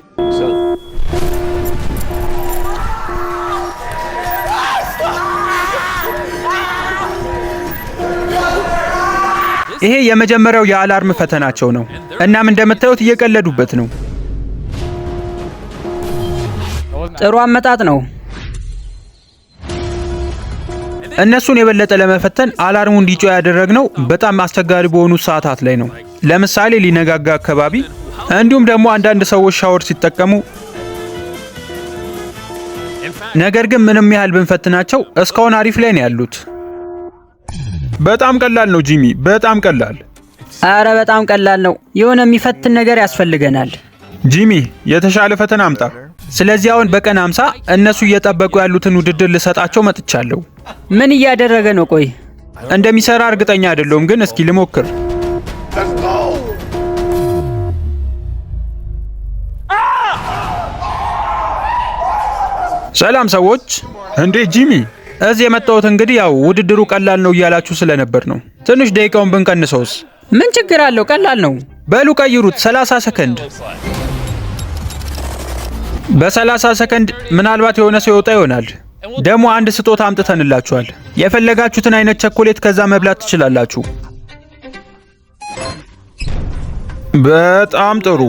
Speaker 1: ይሄ የመጀመሪያው የአላርም ፈተናቸው ነው። እናም እንደምታዩት እየቀለዱበት ነው።
Speaker 3: ጥሩ አመጣጥ ነው።
Speaker 1: እነሱን የበለጠ ለመፈተን አላርሙ እንዲጮህ ያደረግነው በጣም አስቸጋሪ በሆኑ ሰዓታት ላይ ነው። ለምሳሌ ሊነጋጋ አካባቢ፣ እንዲሁም ደግሞ አንዳንድ ሰዎች ሻወር ሲጠቀሙ። ነገር ግን ምንም ያህል ብንፈትናቸው እስካሁን አሪፍ ላይ ነው ያሉት።
Speaker 2: በጣም ቀላል ነው ጂሚ፣ በጣም ቀላል።
Speaker 3: አረ በጣም ቀላል ነው። የሆነ የሚፈትን ነገር ያስፈልገናል።
Speaker 2: ጂሚ የተሻለ ፈተና አምጣ።
Speaker 1: ስለዚህ አሁን በቀን 50 እነሱ እየጠበቁ ያሉትን ውድድር ልሰጣቸው መጥቻለሁ።
Speaker 3: ምን እያደረገ ነው? ቆይ
Speaker 1: እንደሚሰራ እርግጠኛ አይደለሁም፣ ግን እስኪ ልሞክር። ሰላም ሰዎች።
Speaker 2: እንዴ ጂሚ፣
Speaker 1: እዚህ የመጣሁት እንግዲህ ያው ውድድሩ ቀላል ነው እያላችሁ ስለነበር ነው። ትንሽ ደቂቃውን ብንቀንሰውስ?
Speaker 3: ምን ችግር አለው? ቀላል ነው።
Speaker 1: በሉ ቀይሩት። 30 ሰከንድ። በ30 ሰከንድ ምናልባት የሆነ ሰው ይወጣ ይሆናል። ደግሞ አንድ ስጦታ አምጥተንላችኋል። የፈለጋችሁትን አይነት ቸኮሌት ከዛ መብላት ትችላላችሁ።
Speaker 2: በጣም ጥሩ።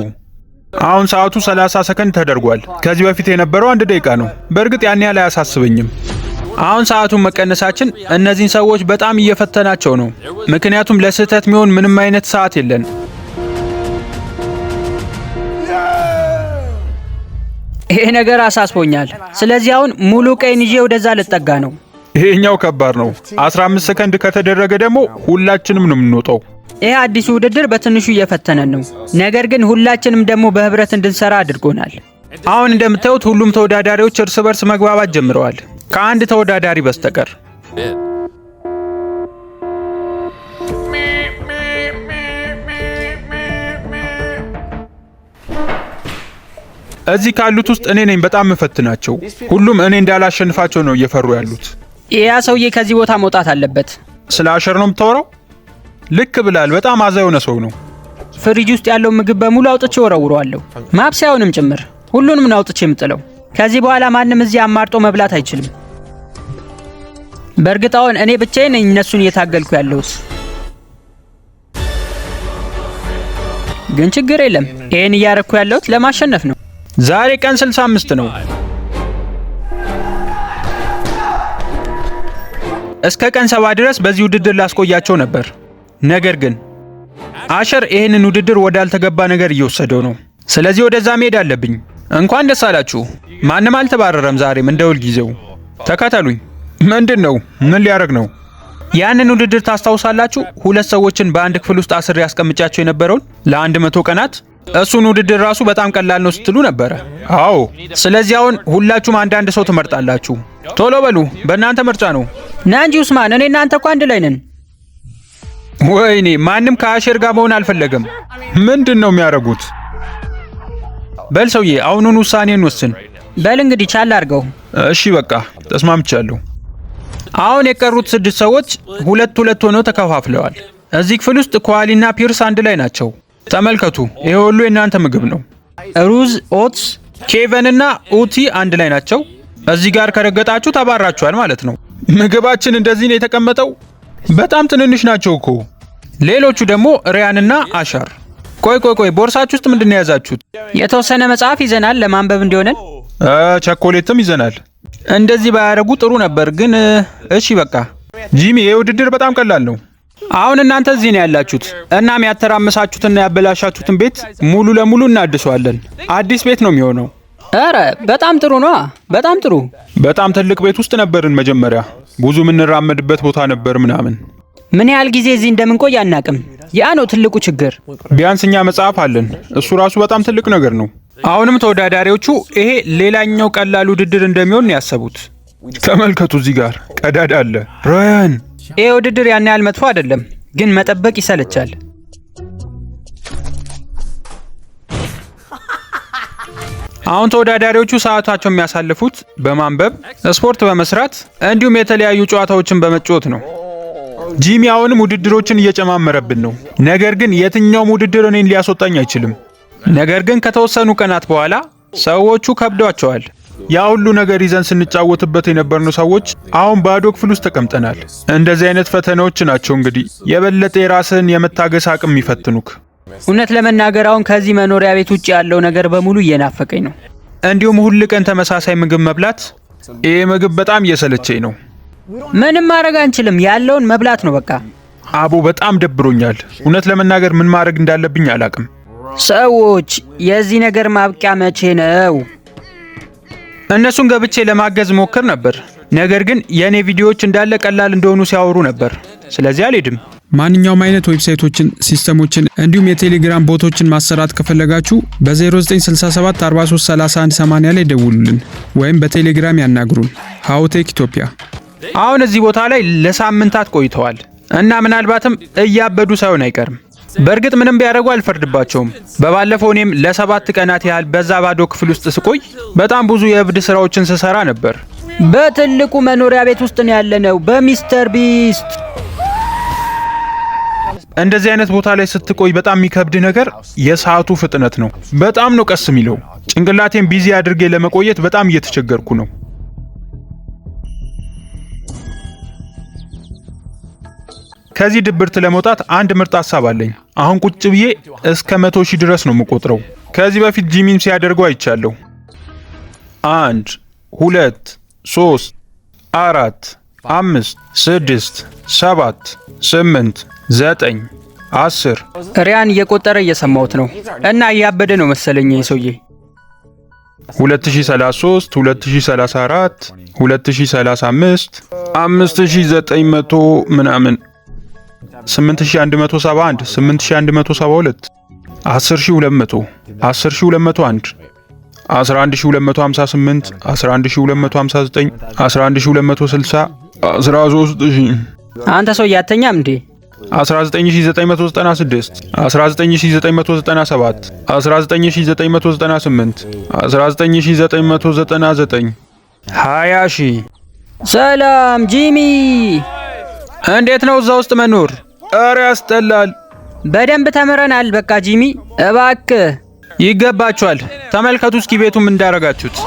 Speaker 2: አሁን ሰዓቱ 30 ሰከንድ ተደርጓል። ከዚህ በፊት የነበረው 1 ደቂቃ ነው። በእርግጥ ያን ያህል አያሳስበኝም።
Speaker 1: አሁን ሰዓቱን መቀነሳችን እነዚህን ሰዎች በጣም እየፈተናቸው ነው። ምክንያቱም ለስህተት የሚሆን ምንም አይነት ሰዓት የለን።
Speaker 3: ይሄ ነገር አሳስቦኛል። ስለዚህ አሁን ሙሉ ቀይን ይዤ ወደዛ ልጠጋ ነው።
Speaker 2: ይሄኛው ከባድ ነው። 15 ሰከንድ ከተደረገ ደግሞ ሁላችንም ነው የምንወጣው።
Speaker 3: ይሄ አዲሱ ውድድር በትንሹ እየፈተነን ነው። ነገር ግን ሁላችንም ደግሞ በህብረት እንድንሰራ አድርጎናል።
Speaker 1: አሁን እንደምታዩት ሁሉም ተወዳዳሪዎች እርስ በርስ መግባባት ጀምረዋል፣ ከአንድ ተወዳዳሪ በስተቀር።
Speaker 2: እዚህ ካሉት ውስጥ እኔ ነኝ በጣም መፈትናቸው። ሁሉም እኔ እንዳላሸንፋቸው ነው እየፈሩ ያሉት።
Speaker 3: ያ ሰውዬ ከዚህ ቦታ መውጣት አለበት።
Speaker 2: ስለ አሸር ነው የምታወራው? ልክ ብላል። በጣም አዛ የሆነ ሰው ነው።
Speaker 3: ፍሪጅ ውስጥ ያለው ምግብ በሙሉ አውጥቼ ወረውረዋለሁ፣ ማብሰያውንም ጭምር። ሁሉንም ነው አውጥቼ የምጥለው። ከዚህ በኋላ ማንም እዚህ አማርጦ መብላት አይችልም። በእርግጥ አሁን እኔ ብቻዬን ነኝ እነሱን እየታገልኩ ያለሁት፣ ግን ችግር የለም። ይሄን እያረኩ ያለሁት ለማሸነፍ ነው።
Speaker 1: ዛሬ ቀን 65 ነው። እስከ ቀን 70 ድረስ በዚህ ውድድር ላስቆያቸው ነበር። ነገር ግን አሸር ይህንን ውድድር ወዳልተገባ ነገር እየወሰደው ነው። ስለዚህ ወደዛ መሄድ አለብኝ። እንኳን ደስ አላችሁ። ማንም አልተባረረም ዛሬም እንደ ሁልጊዜው። ተከተሉኝ።
Speaker 2: ምንድን ነው? ምን ሊያደርግ ነው?
Speaker 1: ያንን ውድድር ታስታውሳላችሁ? 2 ሰዎችን በአንድ ክፍል ውስጥ አስሬ ያስቀምጫቸው የነበረውን ለ100 ቀናት። እሱን ውድድር ራሱ በጣም ቀላል ነው ስትሉ ነበረ።
Speaker 2: አዎ።
Speaker 1: ስለዚህ አሁን ሁላችሁም አንዳንድ ሰው ትመርጣላችሁ። ቶሎ በሉ፣ በእናንተ ምርጫ ነው።
Speaker 3: ና እንጂ ኡስማን፣ እኔ እናንተ እኮ አንድ ላይ ነን።
Speaker 1: ወይኔ፣ ማንም ከአሸር ጋር መሆን አልፈለገም።
Speaker 2: ምንድን ነው የሚያደርጉት?
Speaker 1: በል ሰውዬ፣ አሁኑን ውሳኔን ወስን።
Speaker 3: በል እንግዲህ ቻል አድርገው።
Speaker 2: እሺ በቃ ተስማምቻለሁ።
Speaker 1: አሁን የቀሩት 6 ሰዎች 2-2 ሆነው ተከፋፍለዋል። እዚህ ክፍል ውስጥ ኳሊና ፒርስ አንድ ላይ ናቸው። ተመልከቱ፣ ይሄ ሁሉ የእናንተ ምግብ ነው።
Speaker 3: ሩዝ፣ ኦትስ፣
Speaker 1: ኬቨን እና ኡቲ አንድ ላይ ናቸው። እዚህ ጋር ከረገጣችሁ ተባራችኋል ማለት ነው።
Speaker 2: ምግባችን እንደዚህ ነው የተቀመጠው። በጣም ትንንሽ ናቸው እኮ።
Speaker 1: ሌሎቹ ደግሞ ሪያንና አሻር። ቆይ ቦርሳችሁ ውስጥ ምንድን ነው የያዛችሁት?
Speaker 3: የተወሰነ መጽሐፍ ይዘናል ለማንበብ እንዲሆነን።
Speaker 2: ቸኮሌትም ይዘናል።
Speaker 1: እንደዚህ ባያደርጉ ጥሩ ነበር፣ ግን እሺ በቃ።
Speaker 2: ጂሚ ይሄ ውድድር በጣም ቀላል ነው።
Speaker 1: አሁን እናንተ እዚህ ነው ያላችሁት። እናም ያተራመሳችሁትና ያበላሻችሁትን ቤት ሙሉ ለሙሉ እናድሰዋለን። አዲስ ቤት ነው የሚሆነው።
Speaker 3: ኧረ በጣም ጥሩ ነው። በጣም ጥሩ።
Speaker 2: በጣም ትልቅ ቤት ውስጥ ነበርን መጀመሪያ። ብዙ የምንራመድበት ቦታ ነበር ምናምን።
Speaker 3: ምን ያህል ጊዜ እዚህ እንደምንቆይ አናቅም። ያ ነው ትልቁ ችግር።
Speaker 2: ቢያንስ እኛ መጽሐፍ አለን። እሱ ራሱ በጣም ትልቅ ነገር ነው።
Speaker 1: አሁንም ተወዳዳሪዎቹ ይሄ ሌላኛው ቀላል ውድድር እንደሚሆን ነው ያሰቡት።
Speaker 2: ተመልከቱ፣ እዚህ ጋር ቀዳዳ አለ። ራያን፣
Speaker 3: ይሄ ውድድር ያን ያህል መጥፎ አይደለም፣ ግን መጠበቅ ይሰለቻል።
Speaker 1: አሁን ተወዳዳሪዎቹ ሰዓታቸው የሚያሳልፉት በማንበብ፣ ስፖርት በመስራት እንዲሁም የተለያዩ ጨዋታዎችን በመጫወት ነው።
Speaker 2: ጂሚ አሁንም ውድድሮችን እየጨማመረብን ነው። ነገር ግን የትኛውም ውድድር እኔን ሊያስወጣኝ አይችልም።
Speaker 1: ነገር ግን ከተወሰኑ ቀናት በኋላ ሰዎቹ ከብዷቸዋል።
Speaker 2: ያ ሁሉ ነገር ይዘን ስንጫወትበት የነበርነው ሰዎች አሁን ባዶ ክፍል ውስጥ ተቀምጠናል። እንደዚህ አይነት ፈተናዎች ናቸው እንግዲህ የበለጠ የራስህን የመታገስ አቅም የሚፈትኑክ።
Speaker 3: እውነት ለመናገር አሁን ከዚህ መኖሪያ ቤት ውጭ ያለው ነገር በሙሉ እየናፈቀኝ ነው።
Speaker 1: እንዲሁም ሁል ቀን ተመሳሳይ ምግብ መብላት፣
Speaker 2: ይሄ ምግብ በጣም እየሰለቸኝ ነው።
Speaker 3: ምንም ማድረግ አንችልም፣ ያለውን መብላት ነው በቃ።
Speaker 2: አቦ በጣም ደብሮኛል። እውነት ለመናገር ምን ማድረግ እንዳለብኝ አላቅም።
Speaker 3: ሰዎች የዚህ ነገር ማብቂያ መቼ ነው?
Speaker 1: እነሱን ገብቼ ለማገዝ ሞክር ነበር፣ ነገር ግን የኔ ቪዲዮዎች እንዳለ ቀላል እንደሆኑ ሲያወሩ ነበር። ስለዚህ አልሄድም።
Speaker 4: ማንኛውም አይነት ዌብሳይቶችን፣ ሲስተሞችን እንዲሁም የቴሌግራም ቦቶችን ማሰራት ከፈለጋችሁ በ0967 43 31 80 ላይ ደውሉልን ወይም በቴሌግራም ያናግሩን። ሃውቴክ ኢትዮጵያ።
Speaker 1: አሁን እዚህ ቦታ ላይ ለሳምንታት ቆይተዋል እና ምናልባትም እያበዱ ሳይሆን አይቀርም። በእርግጥ ምንም ቢያደርጉ አልፈርድባቸውም። በባለፈው እኔም ለ7 ቀናት ያህል በዛ ባዶ ክፍል ውስጥ ስቆይ በጣም ብዙ የእብድ ስራዎችን ስሰራ ነበር።
Speaker 3: በትልቁ መኖሪያ ቤት ውስጥ ነው ያለነው፣ በሚስተር ቢስት።
Speaker 2: እንደዚህ አይነት ቦታ ላይ ስትቆይ በጣም የሚከብድ ነገር የሰዓቱ ፍጥነት ነው። በጣም ነው ቀስ የሚለው። ጭንቅላቴን ቢዚ አድርጌ ለመቆየት በጣም እየተቸገርኩ ነው። ከዚህ ድብርት ለመውጣት አንድ ምርጥ ሀሳብ አለኝ። አሁን ቁጭ ብዬ እስከ 100,000 ድረስ ነው የምቆጥረው። ከዚህ በፊት ጂሚም ሲያደርገው አይቻለሁ። 1 2 3 4 5 6 7 8 9 10
Speaker 3: ሪያን እየቆጠረ እየሰማሁት ነው እና እያበደ ነው መሰለኝ ይሄ ሰውዬ።
Speaker 2: 2033 2034 2035 5900 ምናምን 8171 8172 10200 10201 11258 11259 11260 13000
Speaker 3: አንተ ሰው ያተኛም እንዴ?
Speaker 2: 19996 19997 19998 19999 20000
Speaker 3: ሰላም ጂሚ፣
Speaker 1: እንዴት ነው እዛ ውስጥ መኖር?
Speaker 2: ኧረ ያስጠላል።
Speaker 3: በደንብ ተምረናል። በቃ ጂሚ እባክህ
Speaker 1: ይገባችኋል። ተመልከቱ እስኪ ቤቱም እንዳረጋችሁት።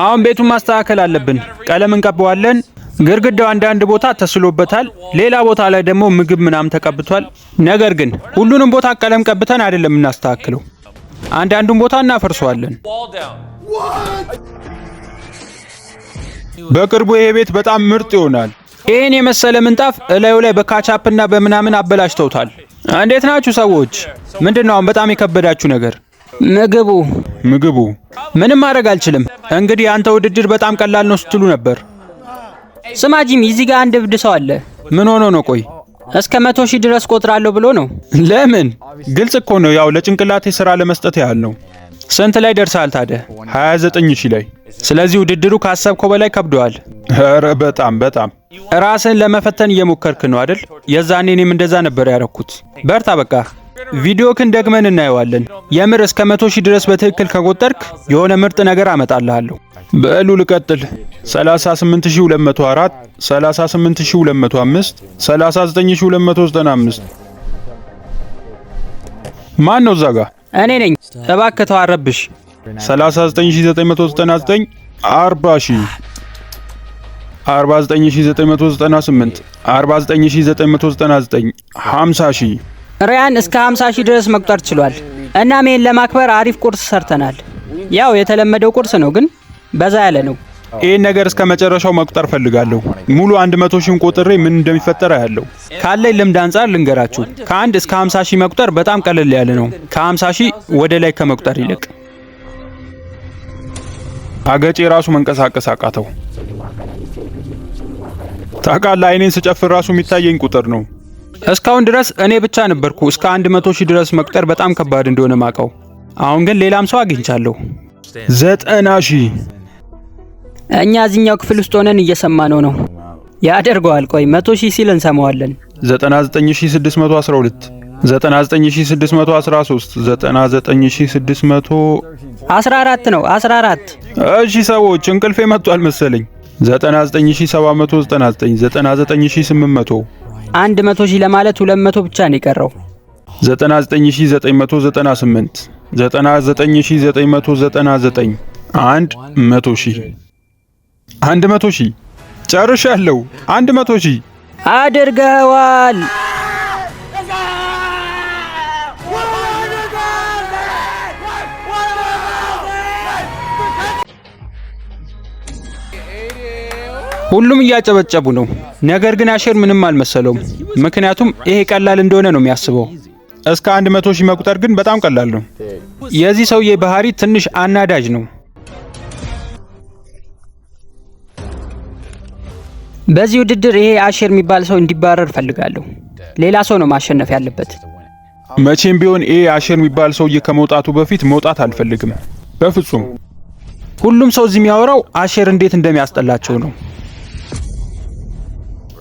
Speaker 1: አሁን ቤቱን ማስተካከል አለብን። ቀለም እንቀባዋለን። ግድግዳው አንዳንድ ቦታ ተስሎበታል፣ ሌላ ቦታ ላይ ደግሞ ምግብ ምናምን ተቀብቷል። ነገር ግን ሁሉንም ቦታ ቀለም ቀብተን አይደለም እናስተካክለው። አንዳንዱን ቦታ እናፈርሰዋለን።
Speaker 2: በቅርቡ ይሄ ቤት በጣም ምርጥ ይሆናል።
Speaker 1: ይህን የመሰለ ምንጣፍ እላዩ ላይ በካቻፕና በምናምን አበላሽተውታል። እንዴት ናችሁ ሰዎች? ምንድነው አሁን በጣም የከበዳችሁ ነገር?
Speaker 3: ምግቡ
Speaker 1: ምንም ማድረግ አልችልም። እንግዲህ አንተ ውድድር በጣም ቀላል ነው ስትሉ ነበር።
Speaker 3: ስማ ጂሚ፣ እዚህ ጋር አንድ እብድ ሰው አለ።
Speaker 1: ምን ሆኖ ነው? ቆይ
Speaker 3: እስከ 100,000 ድረስ ቆጥራለሁ ብሎ ነው።
Speaker 1: ለምን?
Speaker 2: ግልጽ እኮ ነው። ያው ለጭንቅላቴ ስራ ለመስጠት ያህል ነው።
Speaker 1: ስንት ላይ ደርሳል ታዲያ?
Speaker 2: 29000 ላይ።
Speaker 1: ስለዚህ ውድድሩ ካሰብከው በላይ ከብዷል።
Speaker 2: ኧረ በጣም
Speaker 1: ራስን ለመፈተን እየሞከርክ ነው አይደል? የዛኔ እኔም እንደዛ ነበር ያረኩት። በርታ በቃ። ቪዲዮክን ደግመን እናየዋለን። የምር እስከ 100,000 ድረስ በትክክል ከቆጠርክ የሆነ ምርጥ ነገር አመጣልሃለሁ።
Speaker 2: በሉ ልቀጥል። 38204 38205 39295 ማን ነው እዛ ጋ?
Speaker 3: እኔ ነኝ። እባክህ ተው አረብሽ።
Speaker 2: 39999 40000 49998 49999 50000
Speaker 3: ሪያን እስከ 50,000 ድረስ መቁጠር ችሏል። እናም ይሄን ለማክበር አሪፍ ቁርስ ሰርተናል። ያው የተለመደው ቁርስ ነው፣ ግን በዛ ያለ ነው።
Speaker 2: ይህን ነገር እስከ መጨረሻው መቁጠር ፈልጋለሁ። ሙሉ 100,000 ቆጥሬ ምን እንደሚፈጠር ያለው
Speaker 1: ካለኝ ልምድ አንጻር ልንገራችሁ። ከ1 እስከ 50,000 መቁጠር በጣም ቀለል ያለ ነው፣ ከ50,000 ወደ ላይ ከመቁጠር ይልቅ።
Speaker 2: አገጬ ራሱ መንቀሳቀስ አቃተው። ታውቃለህ፣ አይኔን ስጨፍር ራሱ የሚታየኝ ቁጥር ነው።
Speaker 1: እስካሁን ድረስ እኔ ብቻ ነበርኩ እስከ 100,000 ድረስ መቁጠር በጣም ከባድ እንደሆነ ማቀው። አሁን ግን ሌላም ሰው አግኝቻለሁ።
Speaker 2: 90,000
Speaker 3: እኛ እዚህኛው ክፍል ውስጥ ሆነን እየሰማነው ነው። ያደርገዋል። ቆይ 100,000 ሲል እንሰማዋለን።
Speaker 2: 99,612 99,613
Speaker 3: 14 ነው 14።
Speaker 2: እሺ ሰዎች እንቅልፌ መጥቷል መሰለኝ። 99,799 99,800
Speaker 3: 100,000 ለማለት 200 ብቻ ነው የቀረው።
Speaker 2: 99,998 99,999 100,000 100,000 ጨርሻለሁ። 100,000
Speaker 3: አድርገዋል።
Speaker 1: ሁሉም እያጨበጨቡ ነው። ነገር ግን አሼር ምንም አልመሰለውም፣ ምክንያቱም ይሄ ቀላል እንደሆነ ነው የሚያስበው።
Speaker 2: እስከ 100,000 መቁጠር ግን በጣም ቀላል ነው።
Speaker 1: የዚህ ሰውዬ ባህሪ ትንሽ አናዳጅ ነው።
Speaker 3: በዚህ ውድድር ይሄ አሼር የሚባል ሰው እንዲባረር ፈልጋለሁ። ሌላ ሰው ነው ማሸነፍ ያለበት።
Speaker 2: መቼም ቢሆን ይሄ አሼር የሚባል ሰውዬ ከመውጣቱ በፊት መውጣት አልፈልግም በፍጹም።
Speaker 1: ሁሉም ሰው እዚህ የሚያወራው አሼር እንዴት እንደሚያስጠላቸው ነው።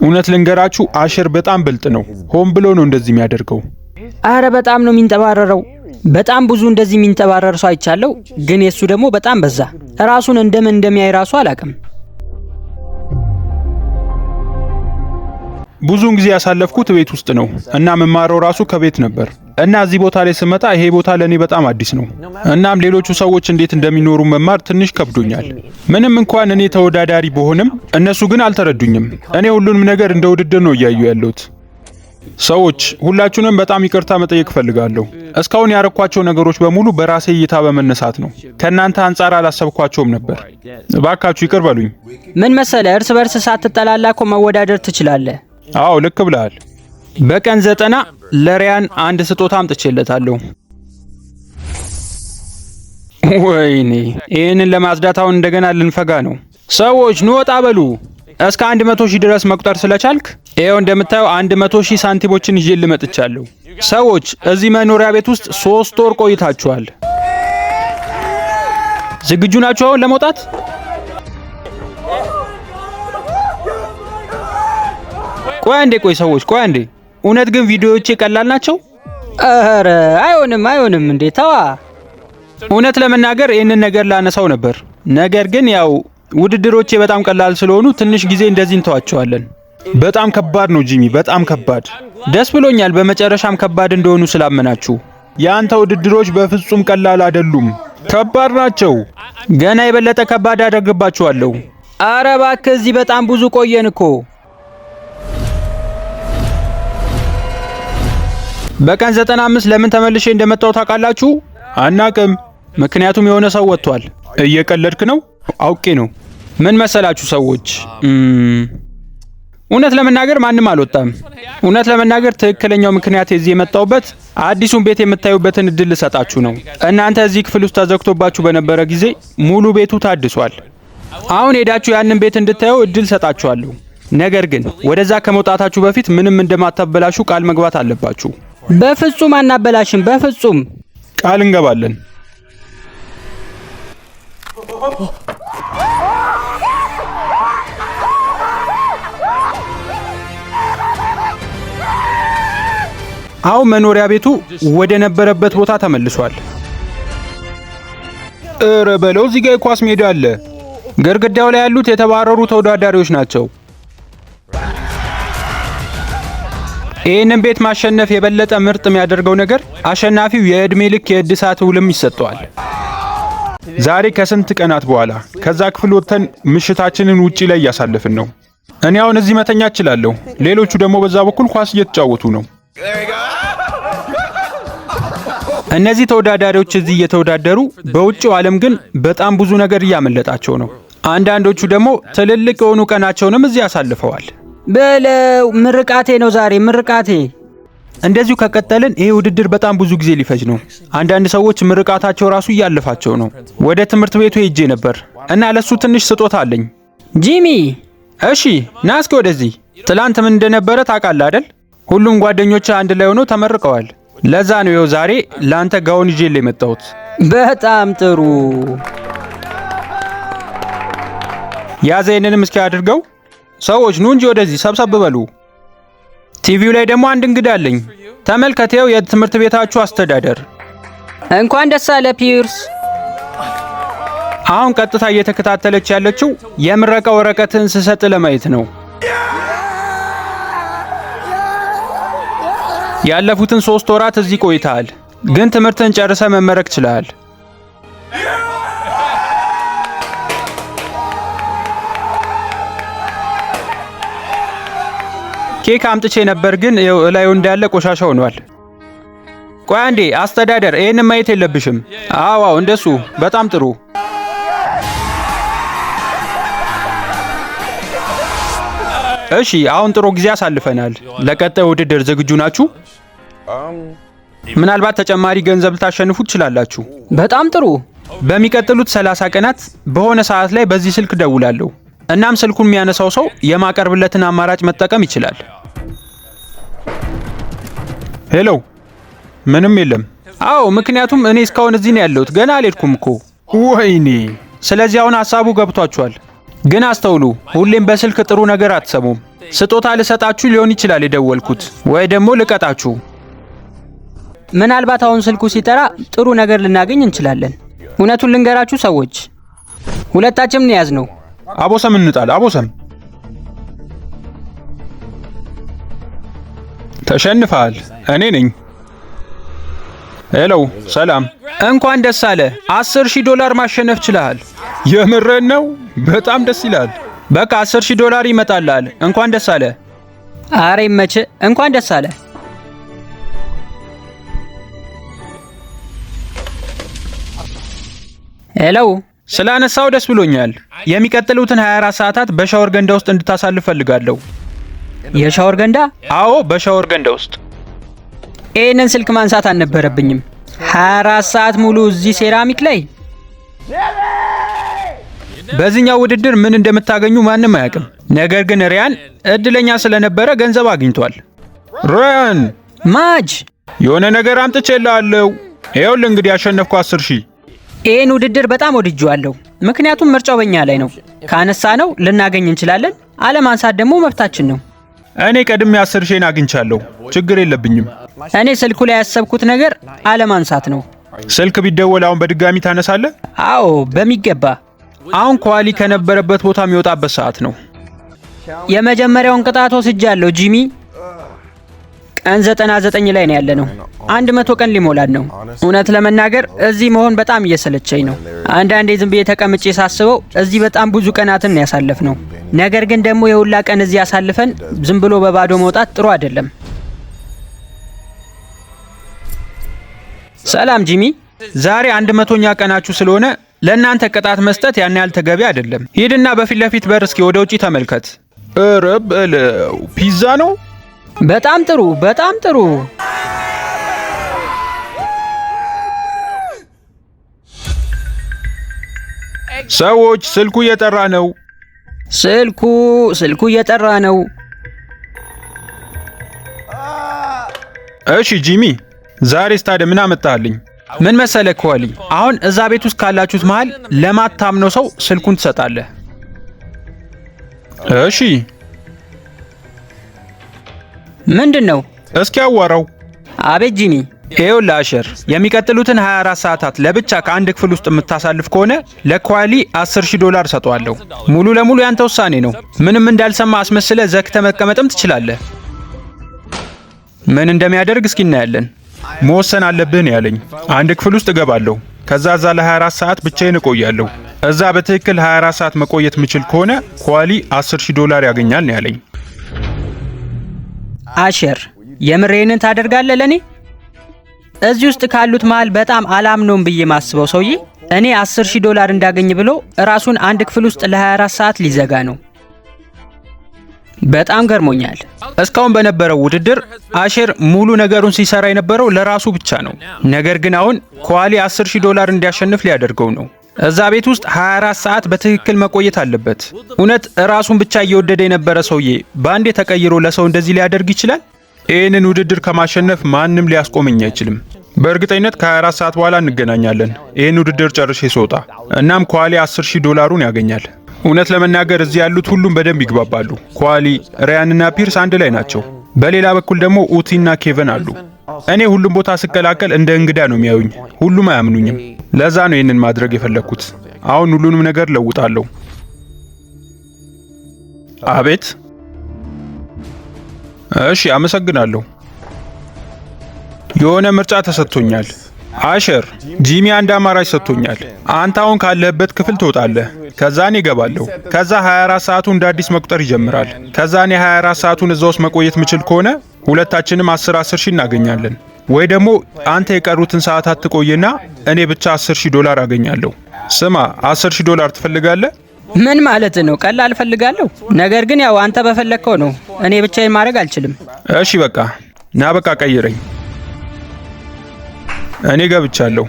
Speaker 2: እውነት ልንገራችሁ፣ አሼር በጣም ብልጥ ነው። ሆን ብሎ ነው እንደዚህ የሚያደርገው።
Speaker 3: አረ በጣም ነው የሚንጠባረረው። በጣም ብዙ እንደዚህ የሚንጠባረር ሰው አይቻለሁ፣ ግን የሱ ደግሞ በጣም በዛ። ራሱን እንደምን እንደሚያይ ራሱ አላውቅም።
Speaker 2: ብዙውን ጊዜ ያሳለፍኩት ቤት ውስጥ ነው እና መማረው ራሱ ከቤት ነበር እና እዚህ ቦታ ላይ ስመጣ ይሄ ቦታ ለኔ በጣም አዲስ ነው። እናም ሌሎቹ ሰዎች እንዴት እንደሚኖሩ መማር ትንሽ ከብዶኛል። ምንም እንኳን እኔ ተወዳዳሪ በሆንም እነሱ ግን አልተረዱኝም። እኔ ሁሉንም ነገር እንደ ውድድር ነው እያዩ ያለሁት። ሰዎች ሁላችሁንም በጣም ይቅርታ መጠየቅ ፈልጋለሁ። እስካሁን ያረኳቸው ነገሮች በሙሉ በራሴ እይታ በመነሳት ነው። ከናንተ አንጻር አላሰብኳቸውም ነበር። እባካችሁ ይቅር በሉኝ።
Speaker 3: ምን መሰለ፣ እርስ በርስ ሳትጠላላ እኮ መወዳደር ትችላለህ።
Speaker 2: አዎ ልክ ብለሃል።
Speaker 1: በቀን 90 ለሪያን አንድ ስጦታ አምጥቼለታለሁ። ወይኔ ይህንን ለማጽዳት አሁን እንደገና ልንፈጋ ነው። ሰዎች ንወጣ በሉ። እስከ 100,000 ድረስ መቁጠር ስለቻልክ ይሄው እንደምታየው 100,000 ሳንቲሞችን ይዤ ልመጥቻለሁ። ሰዎች እዚህ መኖሪያ ቤት ውስጥ 3 ወር ቆይታችኋል። ዝግጁ ናችሁ አሁን ለመውጣት? ቆይ አንዴ፣ ቆይ ሰዎች፣ ቆይ አንዴ። እውነት ግን ቪዲዮዎቼ ቀላል ናቸው?
Speaker 3: ኧረ አይሆንም እንዴ ተዋ።
Speaker 1: እውነት ለመናገር ይህንን ነገር ላነሳው ነበር፣ ነገር ግን ያው ውድድሮቼ በጣም ቀላል ስለሆኑ ትንሽ ጊዜ እንደዚህ እንተዋቸዋለን።
Speaker 2: በጣም ከባድ ነው ጂሚ፣ በጣም ከባድ።
Speaker 1: ደስ ብሎኛል በመጨረሻም ከባድ እንደሆኑ ስላመናችሁ።
Speaker 2: የአንተ ውድድሮች በፍጹም ቀላል አይደሉም፣ ከባድ ናቸው።
Speaker 1: ገና የበለጠ ከባድ አደርግባችኋለሁ። አረ እባክህ፣ እዚህ በጣም ብዙ ቆየን እኮ። በቀን 95 ለምን ተመልሼ እንደመጣው ታውቃላችሁ?
Speaker 2: አናቅም።
Speaker 1: ምክንያቱም የሆነ ሰው ወጥቷል።
Speaker 2: እየቀለድክ ነው?
Speaker 1: አውቄ ነው። ምን መሰላችሁ ሰዎች፣ እውነት ለመናገር ማንም አልወጣም። እውነት ለመናገር ትክክለኛው ምክንያት የዚህ የመጣውበት አዲሱን ቤት የምታዩበትን እድል ልሰጣችሁ ነው። እናንተ እዚህ ክፍል ውስጥ ተዘግቶባችሁ በነበረ ጊዜ ሙሉ ቤቱ ታድሷል። አሁን ሄዳችሁ ያንን ቤት እንድታዩ እድል ሰጣችኋለሁ። ነገር ግን ወደዛ ከመውጣታችሁ በፊት ምንም እንደማታበላሹ ቃል መግባት አለባችሁ።
Speaker 3: በፍጹም አናበላሽም፣ በፍጹም
Speaker 2: ቃል እንገባለን።
Speaker 1: አሁን መኖሪያ ቤቱ ወደ ነበረበት ቦታ ተመልሷል።
Speaker 2: እረ በለው፣ እዚህ ጋር የኳስ ሜዳ አለ።
Speaker 1: ግድግዳው ላይ ያሉት የተባረሩ ተወዳዳሪዎች ናቸው። ይህንን ቤት ማሸነፍ የበለጠ ምርጥ የሚያደርገው ነገር አሸናፊው የእድሜ ልክ የእድሳት ውልም ይሰጠዋል።
Speaker 2: ዛሬ ከስንት ቀናት በኋላ ከዛ ክፍል ወጥተን ምሽታችንን ውጪ ላይ እያሳለፍን ነው። እኔ አሁን እዚህ መተኛ እችላለሁ። ሌሎቹ ደግሞ በዛ በኩል ኳስ እየተጫወቱ ነው።
Speaker 1: እነዚህ ተወዳዳሪዎች እዚህ እየተወዳደሩ በውጭው ዓለም ግን በጣም ብዙ ነገር እያመለጣቸው ነው። አንዳንዶቹ ደግሞ ትልልቅ የሆኑ ቀናቸውንም እዚህ አሳልፈዋል።
Speaker 3: በለው ምርቃቴ ነው ዛሬ ምርቃቴ።
Speaker 1: እንደዚሁ ከቀጠልን ይሄ ውድድር በጣም ብዙ ጊዜ ሊፈጅ ነው። አንዳንድ ሰዎች ምርቃታቸው ራሱ እያለፋቸው ነው። ወደ ትምህርት ቤቱ ሄጄ ነበር እና ለሱ ትንሽ ስጦታ አለኝ።
Speaker 3: ጂሚ፣
Speaker 1: እሺ ና እስኪ ወደዚህ። ትላንት ምን እንደነበረ ታውቃለህ አይደል? ሁሉም ጓደኞች አንድ ላይ ሆነው ተመርቀዋል። ለዛ ነው ይኸው ዛሬ ላንተ ጋውን ይዤ የመጣሁት።
Speaker 3: በጣም ጥሩ።
Speaker 1: ያዘይንንም እስኪ አድርገው። ሰዎች ኑ እንጂ ወደዚህ ሰብሰብ በሉ። ቲቪው ላይ ደግሞ አንድ እንግዳ አለኝ። ተመልከተው፣ የትምህርት ቤታችሁ አስተዳደር።
Speaker 3: እንኳን ደስ አለ ፒርስ።
Speaker 1: አሁን ቀጥታ እየተከታተለች ያለችው የምረቃ ወረቀትን ስሰጥ ለማየት ነው። ያለፉትን 3 ወራት እዚህ ቆይተሃል፣ ግን ትምህርትን ጨርሰ መመረቅ ችለሃል። ኬክ አምጥቼ ነበር፣ ግን እላዩ እንዳለ ቆሻሻ ሆኗል። ቆይ አንዴ አስተዳደር፣ ይሄንን ማየት የለብሽም። አዎ እንደሱ። በጣም ጥሩ። እሺ አሁን ጥሩ ጊዜ አሳልፈናል። ለቀጣዩ ውድድር ዝግጁ ናችሁ? ምናልባት ተጨማሪ ገንዘብ ልታሸንፉ ትችላላችሁ።
Speaker 3: በጣም ጥሩ።
Speaker 1: በሚቀጥሉት 30 ቀናት በሆነ ሰዓት ላይ በዚህ ስልክ ደውላለሁ። እናም ስልኩን የሚያነሳው ሰው የማቀርብለትን አማራጭ መጠቀም ይችላል።
Speaker 2: ሄሎ። ምንም የለም።
Speaker 1: አዎ፣ ምክንያቱም እኔ እስካሁን እዚህ ነው ያለሁት፣ ገና አልሄድኩም እኮ።
Speaker 2: ወይኔ።
Speaker 1: ስለዚህ አሁን ሐሳቡ ገብቷችኋል። ግን አስተውሉ፣ ሁሌም በስልክ ጥሩ ነገር አትሰሙም። ስጦታ ልሰጣችሁ ሊሆን ይችላል የደወልኩት፣ ወይ ደግሞ ልቀጣችሁ።
Speaker 3: ምናልባት አሁን ስልኩ ሲጠራ ጥሩ ነገር ልናገኝ እንችላለን። እውነቱን ልንገራችሁ ሰዎች፣ ሁለታችንም ያዝነው።
Speaker 2: አቦሰም እንጣል። አቦሰም ተሸንፈሃል። እኔ ነኝ። ሄሎ፣ ሰላም።
Speaker 1: እንኳን ደስ አለ። $10,000 ማሸነፍ ችለሃል።
Speaker 2: የምረን ነው? በጣም ደስ ይላል።
Speaker 1: በቃ $10,000 ይመጣልሃል። እንኳን ደስ አለ።
Speaker 3: አሬ መቼ እንኳን ደስ አለ። ሄሎ፣
Speaker 1: ስላነሳው ደስ ብሎኛል። የሚቀጥሉትን 24 ሰዓታት በሻወር ገንዳ ውስጥ እንድታሳልፍ ፈልጋለሁ።
Speaker 3: የሻወር ገንዳ?
Speaker 1: አዎ፣ በሻወር ገንዳ ውስጥ።
Speaker 3: ይህንን ስልክ ማንሳት አልነበረብኝም። 24 ሰዓት ሙሉ እዚህ ሴራሚክ ላይ።
Speaker 1: በዚህኛው ውድድር ምን እንደምታገኙ ማንም አያውቅም። ነገር ግን ሪያን እድለኛ ስለነበረ ገንዘብ አግኝቷል።
Speaker 2: ሪያን፣
Speaker 3: ማጅ
Speaker 2: የሆነ ነገር አምጥቼልሃለሁ። ይኸውልህ እንግዲህ ያሸነፍኩ 10,000።
Speaker 3: ይህን ውድድር በጣም ወድጄዋለሁ፣ ምክንያቱም ምርጫው በእኛ ላይ ነው። ካነሳ ነው ልናገኝ እንችላለን፣ አለማንሳት ደግሞ መብታችን ነው።
Speaker 2: እኔ ቀድሜ 10,000 አግኝቻለሁ። ችግር የለብኝም።
Speaker 3: እኔ ስልኩ ላይ ያሰብኩት ነገር አለማንሳት ነው።
Speaker 2: ስልክ ቢደወል አሁን በድጋሚ ታነሳለህ?
Speaker 3: አዎ በሚገባ።
Speaker 1: አሁን ኳሊ ከነበረበት ቦታ የሚወጣበት ሰዓት ነው።
Speaker 3: የመጀመሪያውን ቅጣት ወስጃለሁ ጂሚ። ቀን 99 ላይ ነው ያለነው። 100 ቀን ሊሞላን ነው። እውነት ለመናገር እዚህ መሆን በጣም እየሰለቸኝ ነው። አንዳንዴ ዝም ብዬ ተቀምጬ ሳስበው እዚህ በጣም ብዙ ቀናትን ያሳለፍ ነው። ነገር ግን ደግሞ የሁላ ቀን እዚህ ያሳልፈን ዝም ብሎ በባዶ መውጣት ጥሩ አይደለም። ሰላም ጂሚ።
Speaker 1: ዛሬ 100ኛ ቀናችሁ ስለሆነ ለእናንተ ቅጣት መስጠት ያን ያህል ተገቢ አይደለም። ሂድና በፊት ለፊት በር እስኪ ወደ ውጪ ተመልከት።
Speaker 2: ኧረ በለው፣ ፒዛ ነው?
Speaker 3: በጣም ጥሩ፣ በጣም ጥሩ።
Speaker 2: ሰዎች ስልኩ እየጠራ ነው።
Speaker 3: ስልኩ እየጠራ ነው።
Speaker 2: እሺ ጂሚ፣ ዛሬስ ታዲያ ምን አመጣልኝ?
Speaker 1: ምን መሰለህ ኳሊ፣ አሁን እዛ ቤት ውስጥ ካላችሁት መሃል ለማታምነው ሰው ስልኩን ትሰጣለህ።
Speaker 2: እሺ።
Speaker 3: ምንድን ነው?
Speaker 2: እስኪ አዋራው።
Speaker 3: አቤት ጂሚ።
Speaker 1: ይኸውልህ አሸር፣ የሚቀጥሉትን 24 ሰዓታት ለብቻ ከአንድ ክፍል ውስጥ የምታሳልፍ ከሆነ ለኳሊ $10,000 ሰጠዋለሁ። ሙሉ ለሙሉ ያንተ ውሳኔ ነው። ምንም እንዳልሰማ አስመስለ ዘግተህ መቀመጥም ትችላለህ። ምን እንደሚያደርግ እስኪ እናያለን።
Speaker 2: መወሰን አለብህ ነው ያለኝ። አንድ ክፍል ውስጥ እገባለሁ። ከዛ እዛ ለ24 ሰዓት ብቻዬን እቆያለሁ። እዛ በትክክል 24 ሰዓት መቆየት ምችል ከሆነ ኳሊ $10,000 ያገኛል ነው ያለኝ።
Speaker 3: አሸር የምሬንን ታደርጋለህ? ለኔ እዚህ ውስጥ ካሉት መሃል በጣም አላምነውም ብዬ ማስበው ሰውዬ እኔ $10,000 እንዳገኝ ብሎ ራሱን አንድ ክፍል ውስጥ ለ24 ሰዓት ሊዘጋ ነው። በጣም ገርሞኛል።
Speaker 1: እስካሁን በነበረው ውድድር አሼር ሙሉ ነገሩን ሲሰራ የነበረው ለራሱ ብቻ ነው። ነገር ግን አሁን ኳሊ $10,000 እንዲያሸንፍ ሊያደርገው ነው። እዛ ቤት ውስጥ 24 ሰዓት በትክክል መቆየት አለበት። እውነት ራሱን ብቻ እየወደደ የነበረ ሰውዬ በአንዴ ተቀይሮ ለሰው እንደዚህ ሊያደርግ ይችላል?
Speaker 2: ይህንን ውድድር ከማሸነፍ ማንም ሊያስቆመኝ አይችልም። በእርግጠኝነት ከ24 ሰዓት በኋላ እንገናኛለን፣ ይህን ውድድር ጨርሼ ስወጣ። እናም ኳሊ $10,000 ያገኛል። እውነት ለመናገር እዚህ ያሉት ሁሉም በደንብ ይግባባሉ። ኳሊ፣ ራያንና ፒርስ አንድ ላይ ናቸው። በሌላ በኩል ደግሞ ኡቲና ኬቨን አሉ። እኔ ሁሉም ቦታ ስቀላቀል እንደ እንግዳ ነው የሚያዩኝ። ሁሉም አያምኑኝም። ለዛ ነው ይህንን ማድረግ የፈለግኩት። አሁን ሁሉንም ነገር ለውጣለሁ። አቤት። እሺ፣ አመሰግናለሁ። የሆነ ምርጫ ተሰጥቶኛል። አሸር፣ ጂሚ አንድ አማራጭ ሰጥቶኛል። አንተ አሁን ካለህበት ክፍል ትወጣለህ፣ ከዛ እኔ እገባለሁ። ከዛ 24 ሰዓቱ እንደ አዲስ መቁጠር ይጀምራል። ከዛ እኔ 24 ሰዓቱን እዛ ውስጥ መቆየት ምችል ከሆነ ሁለታችንም 10 ሺህ እናገኛለን። ወይ ደግሞ አንተ የቀሩትን ሰዓታት ትቆይና እኔ ብቻ $10,000 አገኛለሁ። ስማ፣ $10,000 ትፈልጋለህ?
Speaker 3: ምን ማለት ነው? ቀላል እፈልጋለሁ። ነገር ግን ያው አንተ በፈለግከው ነው። እኔ ብቻዬን ማድረግ አልችልም።
Speaker 2: እሺ በቃ ና፣ በቃ ቀይረኝ። እኔ ገብቻለሁ።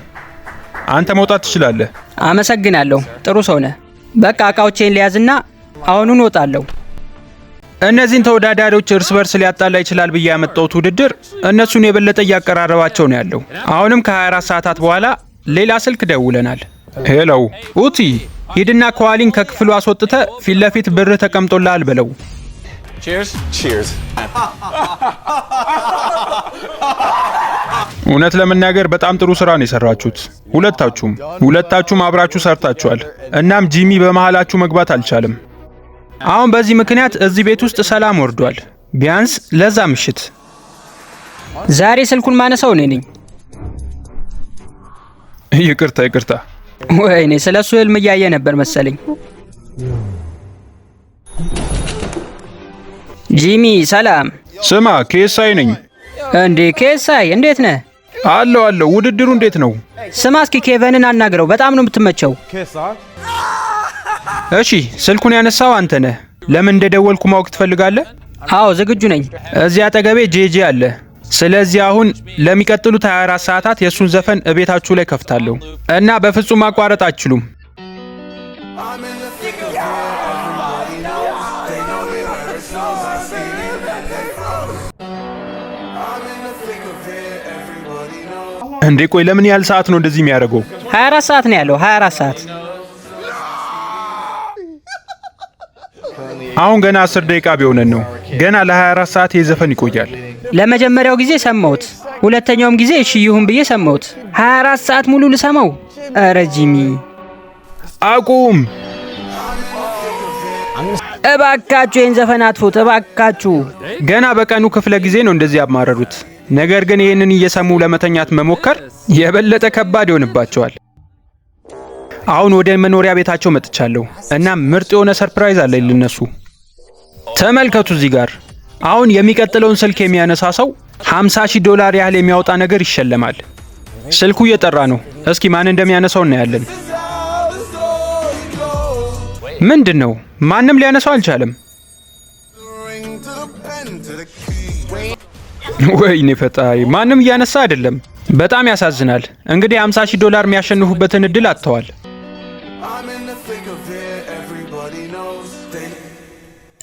Speaker 2: አንተ መውጣት ትችላለህ።
Speaker 3: አመሰግናለሁ። ጥሩ ሰው ነህ። በቃ እቃዎቼን ሊያዝና አሁኑን እወጣለሁ።
Speaker 1: እነዚህን ተወዳዳሪዎች እርስ በርስ ሊያጣላ ይችላል ብዬ ያመጣሁት ውድድር እነሱን የበለጠ እያቀራረባቸው ነው ያለው። አሁንም ከ24 ሰዓታት በኋላ ሌላ ስልክ ደውለናል።
Speaker 2: ሄሎ
Speaker 1: ኡቲ፣ ሂድና ኳሊን ከክፍሉ አስወጥተ ፊት ለፊት ብር ተቀምጦልሃል በለው።
Speaker 2: እውነት ለመናገር በጣም ጥሩ ስራ ነው የሰራችሁት። ሁለታችሁም አብራችሁ ሰርታችኋል። እናም ጂሚ በመሃላችሁ መግባት አልቻለም።
Speaker 1: አሁን በዚህ ምክንያት እዚህ ቤት ውስጥ ሰላም ወርዷል። ቢያንስ ለዛ ምሽት።
Speaker 3: ዛሬ ስልኩን ማነሳው እኔ ነኝ።
Speaker 2: ይቅርታ።
Speaker 3: ወይኔ ስለሱ ህልም እያየ ነበር መሰለኝ። ጂሚ ሰላም።
Speaker 2: ስማ፣ ኬሳይ ነኝ።
Speaker 3: እንዴ ኬሳይ፣ እንዴት ነህ?
Speaker 2: አለሁ። ውድድሩ እንዴት ነው?
Speaker 3: ስማ እስኪ ኬቨንን አናግረው፣ በጣም ነው የምትመቸው።
Speaker 1: እሺ፣ ስልኩን ያነሳው አንተ ነህ። ለምን እንደደወልኩ ማወቅ ትፈልጋለህ?
Speaker 3: አዎ ዝግጁ ነኝ።
Speaker 1: እዚህ አጠገቤ ጄጄ አለ። ስለዚህ አሁን ለሚቀጥሉት 24 ሰዓታት የእሱን ዘፈን እቤታችሁ ላይ ከፍታለሁ እና በፍጹም ማቋረጥ አትችሉም።
Speaker 2: እንዴ ቆይ፣ ለምን ያህል ሰዓት ነው እንደዚህ የሚያደርገው?
Speaker 3: 24 ሰዓት ነው ያለው። 24 ሰዓት።
Speaker 2: አሁን ገና 10 ደቂቃ ቢሆነን ነው። ገና ለ24 ሰዓት የዘፈን ይቆያል።
Speaker 3: ለመጀመሪያው ጊዜ ሰማሁት፣ ሁለተኛውም ጊዜ እሺ ይሁን ብዬ ሰማሁት። 24 ሰዓት ሙሉ ልሰማው? ኧረ ጂሚ
Speaker 2: አቁም
Speaker 3: እባካችሁ፣ ይህን ዘፈን አጥፉት እባካችሁ።
Speaker 1: ገና በቀኑ ክፍለ ጊዜ ነው እንደዚህ ያማረሩት። ነገር ግን ይህንን እየሰሙ ለመተኛት መሞከር የበለጠ ከባድ ይሆንባቸዋል። አሁን ወደ መኖሪያ ቤታቸው መጥቻለሁ እና ምርጥ የሆነ ሰርፕራይዝ አለኝ ለነሱ። ተመልከቱ እዚህ ጋር። አሁን የሚቀጥለውን ስልክ የሚያነሳ ሰው $50,000 ያህል የሚያወጣ ነገር ይሸለማል። ስልኩ እየጠራ ነው። እስኪ ማን እንደሚያነሳው እናያለን። ምንድን ነው? ማንም ሊያነሳው አልቻለም። ወይኔ ፈጣሪ፣ ማንም እያነሳ አይደለም። በጣም ያሳዝናል። እንግዲህ $50,000 የሚያሸንፉበትን እድል አጥተዋል።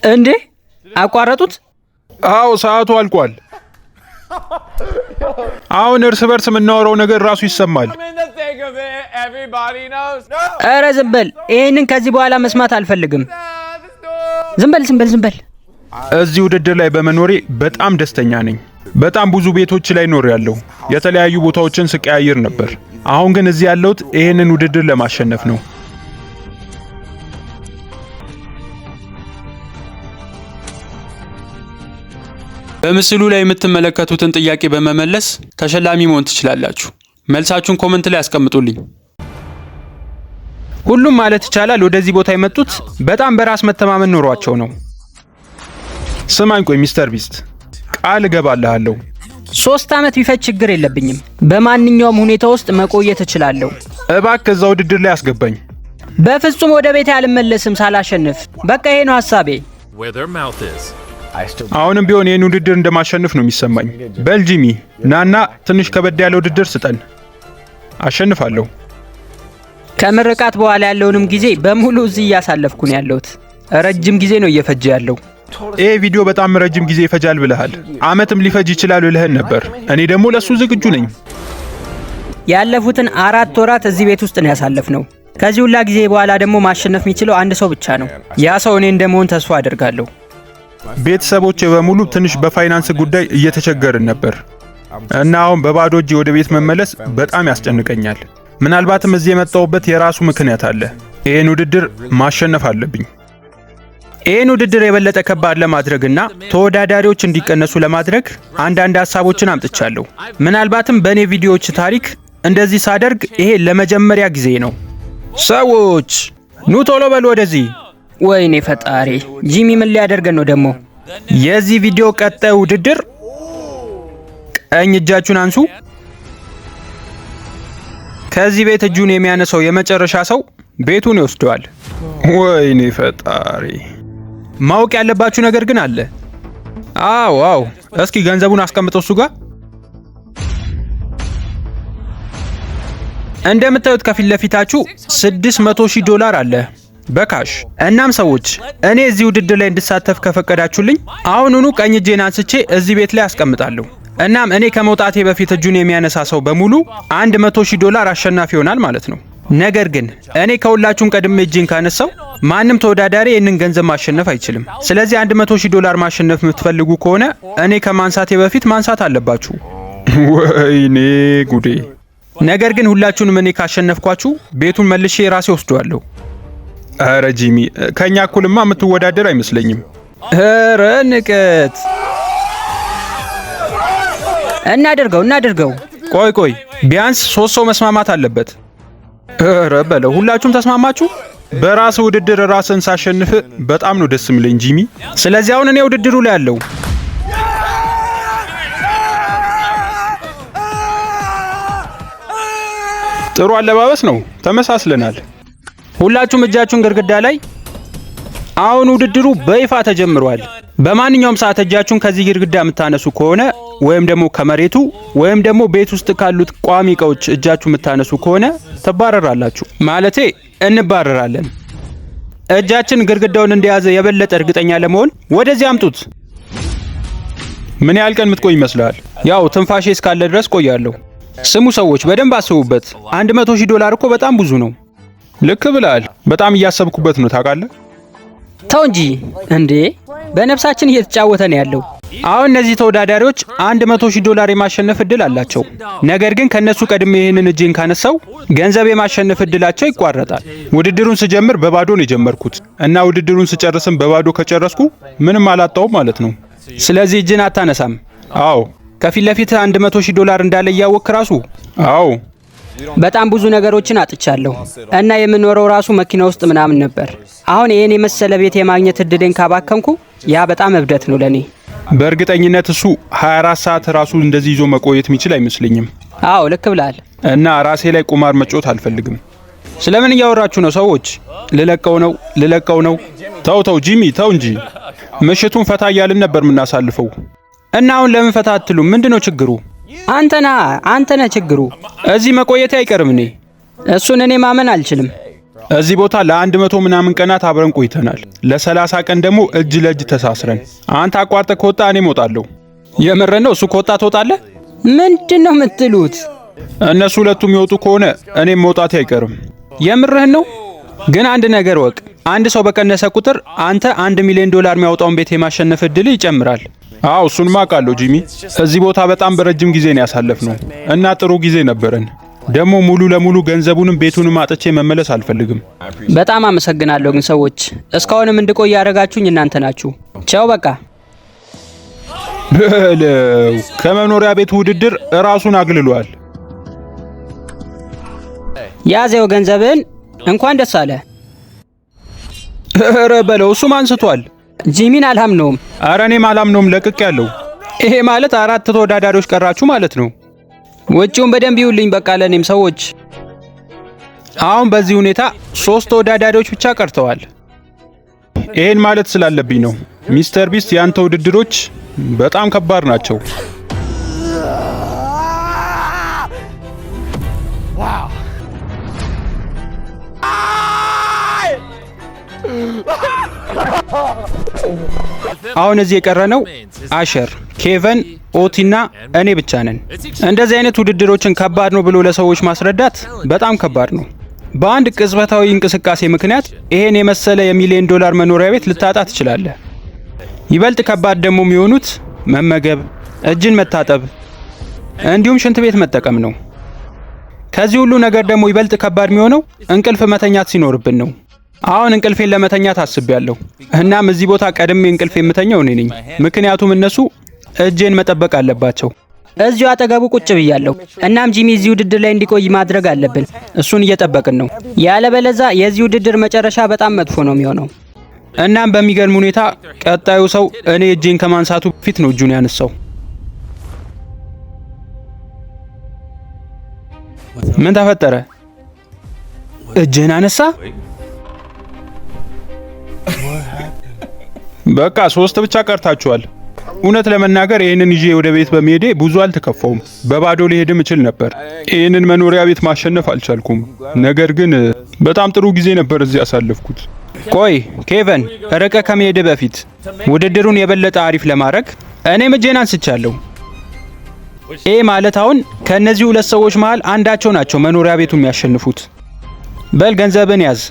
Speaker 3: እንዴ አቋረጡት?
Speaker 2: አዎ ሰዓቱ አልቋል። አሁን እርስ በርስ የምናወራው ነገር ራሱ ይሰማል።
Speaker 3: ኧረ ዝም በል። ይህንን ከዚህ በኋላ መስማት አልፈልግም። ዝም በል።
Speaker 2: እዚህ ውድድር ላይ በመኖሬ በጣም ደስተኛ ነኝ። በጣም ብዙ ቤቶች ላይ ኖሬያለሁ። የተለያዩ ቦታዎችን ስቀያየር ነበር። አሁን ግን እዚህ ያለሁት ይህንን ውድድር ለማሸነፍ ነው።
Speaker 1: በምስሉ ላይ የምትመለከቱትን ጥያቄ በመመለስ ተሸላሚ መሆን ትችላላችሁ። መልሳችሁን ኮመንት ላይ አስቀምጡልኝ። ሁሉም ማለት ይቻላል ወደዚህ ቦታ የመጡት በጣም በራስ መተማመን ኖሯቸው ነው።
Speaker 2: ስማኝ ቆይ ሚስተር ቢስት፣ ቃል እገባልሃለሁ
Speaker 3: 3 ዓመት ቢፈጅ ችግር የለብኝም። በማንኛውም ሁኔታ ውስጥ መቆየት እችላለሁ።
Speaker 2: እባክህ እዛ ውድድር ላይ አስገባኝ።
Speaker 3: በፍጹም ወደ ቤቴ አልመለስም ሳላሸንፍ። በቃ ይሄ ነው ሐሳቤ።
Speaker 2: አሁንም ቢሆን ይህን ውድድር እንደማሸንፍ ነው የሚሰማኝ። በል ጂሚ፣ ናና ትንሽ ከበድ ያለ ውድድር ስጠን፣ አሸንፋለሁ።
Speaker 3: ከምርቃት በኋላ ያለውንም ጊዜ በሙሉ እዚህ እያሳለፍኩ ነው ያለሁት። ረጅም ጊዜ ነው እየፈጀ ያለው።
Speaker 2: ይህ ቪዲዮ በጣም ረጅም ጊዜ ይፈጃል ብለሃል። ዓመትም ሊፈጅ ይችላል ብለህን ነበር። እኔ ደግሞ ለሱ ዝግጁ ነኝ።
Speaker 3: ያለፉትን 4 ወራት እዚህ ቤት ውስጥ ነው ያሳለፍነው። ከዚህ ሁላ ጊዜ በኋላ ደግሞ ማሸነፍ የሚችለው አንድ ሰው ብቻ ነው። ያ ሰው እኔ እንደመሆን ተስፋ አደርጋለሁ።
Speaker 2: ቤተሰቦቼ በሙሉ ትንሽ በፋይናንስ ጉዳይ እየተቸገርን ነበር እና አሁን በባዶ እጄ ወደ ቤት መመለስ በጣም ያስጨንቀኛል። ምናልባትም እዚህ የመጣሁበት የራሱ ምክንያት አለ። ይህን ውድድር ማሸነፍ አለብኝ።
Speaker 1: ይህን ውድድር የበለጠ ከባድ ለማድረግና ተወዳዳሪዎች እንዲቀነሱ ለማድረግ አንዳንድ ሀሳቦችን አምጥቻለሁ። ምናልባትም በእኔ ቪዲዮዎች ታሪክ እንደዚህ ሳደርግ ይሄ ለመጀመሪያ ጊዜ ነው። ሰዎች ኑ ቶሎ በሉ ወደዚህ።
Speaker 3: ወይኔ ፈጣሪ፣ ጂሚ ምን ሊያደርገን ነው ደግሞ?
Speaker 1: የዚህ ቪዲዮ ቀጣይ ውድድር ቀኝ እጃችሁን አንሱ። ከዚህ ቤት እጁን የሚያነሳው የመጨረሻ ሰው ቤቱን ይወስደዋል።
Speaker 2: ወይኔ ፈጣሪ።
Speaker 1: ማወቅ ያለባችሁ ነገር ግን አለ። አዎ፣ እስኪ ገንዘቡን አስቀምጠው እሱ ጋር። እንደምታዩት ከፊት ለፊታችሁ $600,000 አለ በካሽ። እናም ሰዎች እኔ እዚህ ውድድር ላይ እንድሳተፍ ከፈቀዳችሁልኝ አሁኑኑ ቀኝ እጄን አንስቼ እዚህ ቤት ላይ አስቀምጣለሁ። እናም እኔ ከመውጣቴ በፊት እጁን የሚያነሳ ሰው በሙሉ $100,000 አሸናፊ ይሆናል ማለት ነው። ነገር ግን እኔ ከሁላችሁም ቀድሜ እጄን ካነሳው ማንም ተወዳዳሪ ይህንን ገንዘብ ማሸነፍ አይችልም። ስለዚህ $100,000 ማሸነፍ የምትፈልጉ ከሆነ እኔ ከማንሳቴ በፊት ማንሳት አለባችሁ።
Speaker 2: ወይኔ ጉዴ።
Speaker 1: ነገር ግን ሁላችሁንም እኔ ካሸነፍኳችሁ ቤቱን መልሼ ራሴ ወስደዋለሁ።
Speaker 2: ኧረ ጂሚ፣ ከኛ እኩልማ የምትወዳደር አይመስለኝም።
Speaker 1: ኧረ ንቀት።
Speaker 3: እናድርገው።
Speaker 1: ቆይ፣ ቢያንስ 3 ሰው መስማማት አለበት።
Speaker 2: ኧረ በለው፣ ሁላችሁም ተስማማችሁ? በራስ ውድድር ራስን ሳሸንፍ በጣም ነው ደስ የሚለኝ ጂሚ።
Speaker 1: ስለዚህ አሁን እኔ ውድድሩ ላይ ያለው
Speaker 2: ጥሩ አለባበስ ነው፣ ተመሳስለናል።
Speaker 1: ሁላችሁም እጃችሁን ግድግዳ ላይ። አሁን ውድድሩ በይፋ ተጀምሯል። በማንኛውም ሰዓት እጃችሁን ከዚህ ግድግዳ የምታነሱ ከሆነ ወይም ደግሞ ከመሬቱ ወይም ደግሞ ቤት ውስጥ ካሉት ቋሚ እቃዎች እጃችሁ የምታነሱ ከሆነ ትባረራላችሁ። ማለቴ እንባረራለን። እጃችን ግድግዳውን እንደያዘ የበለጠ እርግጠኛ ለመሆን ወደዚህ አምጡት።
Speaker 2: ምን ያህል ቀን የምትቆይ ይመስላል?
Speaker 1: ያው ትንፋሼ እስካለ ድረስ ቆያለሁ። ስሙ ሰዎች፣ በደንብ አስቡበት። $100,000 እኮ በጣም ብዙ ነው።
Speaker 2: ልክ ብለሃል። በጣም እያሰብኩበት ነው ታውቃለህ።
Speaker 3: ተው እንጂ እንዴ! በነፍሳችን እየተጫወተ ነው ያለው።
Speaker 1: አሁን እነዚህ ተወዳዳሪዎች $100,000 የማሸነፍ እድል አላቸው። ነገር ግን ከነሱ ቀድሜ ይህንን እጄን ካነሳው ገንዘብ የማሸነፍ እድላቸው ይቋረጣል።
Speaker 2: ውድድሩን ስጀምር በባዶ ነው የጀመርኩት እና ውድድሩን ስጨርስም በባዶ ከጨረስኩ ምንም አላጣውም ማለት ነው።
Speaker 1: ስለዚህ እጅን አታነሳም?
Speaker 2: አዎ።
Speaker 1: ከፊት ለፊት $100,000 እንዳለ እያወቅህ ራሱ?
Speaker 2: አዎ።
Speaker 3: በጣም ብዙ ነገሮችን አጥቻለሁ እና የምኖረው ራሱ መኪና ውስጥ ምናምን ነበር። አሁን ይሄን የመሰለ ቤት የማግኘት እድልን ካባከንኩ ያ በጣም እብደት ነው ለኔ።
Speaker 2: በእርግጠኝነት እሱ 24 ሰዓት ራሱ እንደዚህ ይዞ መቆየት የሚችል አይመስለኝም።
Speaker 3: አዎ ልክ ብለሃል።
Speaker 2: እና ራሴ ላይ ቁማር መጫወት አልፈልግም።
Speaker 1: ስለምን እያወራችሁ ነው ሰዎች? ልለቀው ነው።
Speaker 2: ተው ጂሚ፣ ተው እንጂ። ምሽቱን ፈታ እያልን ነበር የምናሳልፈው።
Speaker 1: እና አሁን ለምን ፈታ አትሉም? ምንድነው ችግሩ?
Speaker 3: አንተና ችግሩ።
Speaker 1: እዚህ መቆየቴ አይቀርም።
Speaker 3: እሱን እኔ ማመን አልችልም።
Speaker 2: እዚህ ቦታ ለ100 ምናምን ቀናት አብረን ቆይተናል። ለ30 ቀን ደግሞ እጅ ለእጅ ተሳስረን። አንተ አቋርጠህ ከወጣ እኔ እወጣለሁ።
Speaker 1: የምርህ ነው? እሱ ከወጣ ትወጣለህ?
Speaker 3: ምንድነው የምትሉት?
Speaker 2: እነሱ ሁለቱም ይወጡ ከሆነ እኔም መውጣቴ አይቀርም።
Speaker 1: የምርህን ነው? ግን አንድ ነገር ወቅ፣ አንድ ሰው በቀነሰ ቁጥር አንተ $1 ሚሊዮን የሚያወጣውን ቤት የማሸነፍ እድል ይጨምራል።
Speaker 2: አዎ እሱን ማውቃለሁ ጂሚ። እዚህ ቦታ በጣም በረጅም ጊዜ ነው ያሳለፍነው እና ጥሩ ጊዜ ነበረን። ደግሞ ሙሉ ለሙሉ ገንዘቡንም ቤቱንም አጥቼ መመለስ አልፈልግም።
Speaker 3: በጣም አመሰግናለሁ። ግን ሰዎች እስካሁንም እንድቆይ ያደረጋችሁኝ እናንተ ናችሁ። ቻው በቃ።
Speaker 2: በለው ከመኖሪያ ቤቱ ውድድር ራሱን አግልሏል።
Speaker 3: ያዘው ገንዘብን እንኳን ደስ አለ።
Speaker 1: ኧረ በለው እሱም አንስቷል።
Speaker 3: ጂሚን አልሐምነውም።
Speaker 2: ኧረ እኔም አላምነውም፣ ለቅቅ ያለው።
Speaker 1: ይሄ ማለት 4 ተወዳዳሪዎች ቀራችሁ ማለት ነው።
Speaker 3: ውጪውን በደንብ ይውልኝ በቃ ለኔም ሰዎች።
Speaker 1: አሁን በዚህ ሁኔታ 3 ተወዳዳሪዎች ብቻ ቀርተዋል።
Speaker 2: ይሄን ማለት ስላለብኝ ነው። ሚስተር ቢስት ያንተ ውድድሮች በጣም ከባድ ናቸው።
Speaker 1: አሁን እዚህ የቀረነው አሸር፣ ኬቨን፣ ኦቲና እኔ ብቻ ነን። እንደዚህ አይነት ውድድሮችን ከባድ ነው ብሎ ለሰዎች ማስረዳት በጣም ከባድ ነው። በአንድ ቅጽበታዊ እንቅስቃሴ ምክንያት ይሄን የመሰለ $1,000,000 መኖሪያ ቤት ልታጣ ትችላለህ። ይበልጥ ከባድ ደግሞ የሚሆኑት መመገብ፣ እጅን መታጠብ እንዲሁም ሽንት ቤት መጠቀም ነው። ከዚህ ሁሉ ነገር ደግሞ ይበልጥ ከባድ የሚሆነው እንቅልፍ መተኛት ሲኖርብን ነው። አሁን እንቅልፌን ለመተኛት አስቤያለሁ። እናም እዚህ ቦታ ቀድሜ እንቅልፍ የምተኛው እኔ ነኝ። ምክንያቱም እነሱ እጄን መጠበቅ አለባቸው።
Speaker 3: እዚሁ አጠገቡ ቁጭ ብያለሁ። እናም ጂሚ እዚህ ውድድር ላይ እንዲቆይ ማድረግ አለብን። እሱን እየጠበቅን ነው። ያለበለዛ የዚህ ውድድር መጨረሻ በጣም መጥፎ ነው የሚሆነው።
Speaker 1: እናም በሚገርም ሁኔታ ቀጣዩ ሰው እኔ እጄን ከማንሳቱ በፊት ነው እጁን ያነሳው። ምን ተፈጠረ? እጅህን አነሳ?
Speaker 2: በቃ 3 ብቻ ቀርታችኋል። እውነት ለመናገር ይህንን ይዤ ወደ ቤት በመሄዴ ብዙ አልተከፋውም። በባዶ ሊሄድም እችል ነበር። ይህንን መኖሪያ ቤት ማሸነፍ አልቻልኩም። ነገር ግን በጣም ጥሩ ጊዜ ነበር እዚህ ያሳለፍኩት።
Speaker 1: ቆይ ኬቨን፣ ርቀ ከመሄድ በፊት ውድድሩን የበለጠ አሪፍ ለማድረግ እኔም እጄን አንስቻለሁ። ይህ ማለት አሁን ከእነዚህ 2 ሰዎች መሃል አንዳቸው ናቸው መኖሪያ ቤቱን የሚያሸንፉት። በል ገንዘብን ያዝ።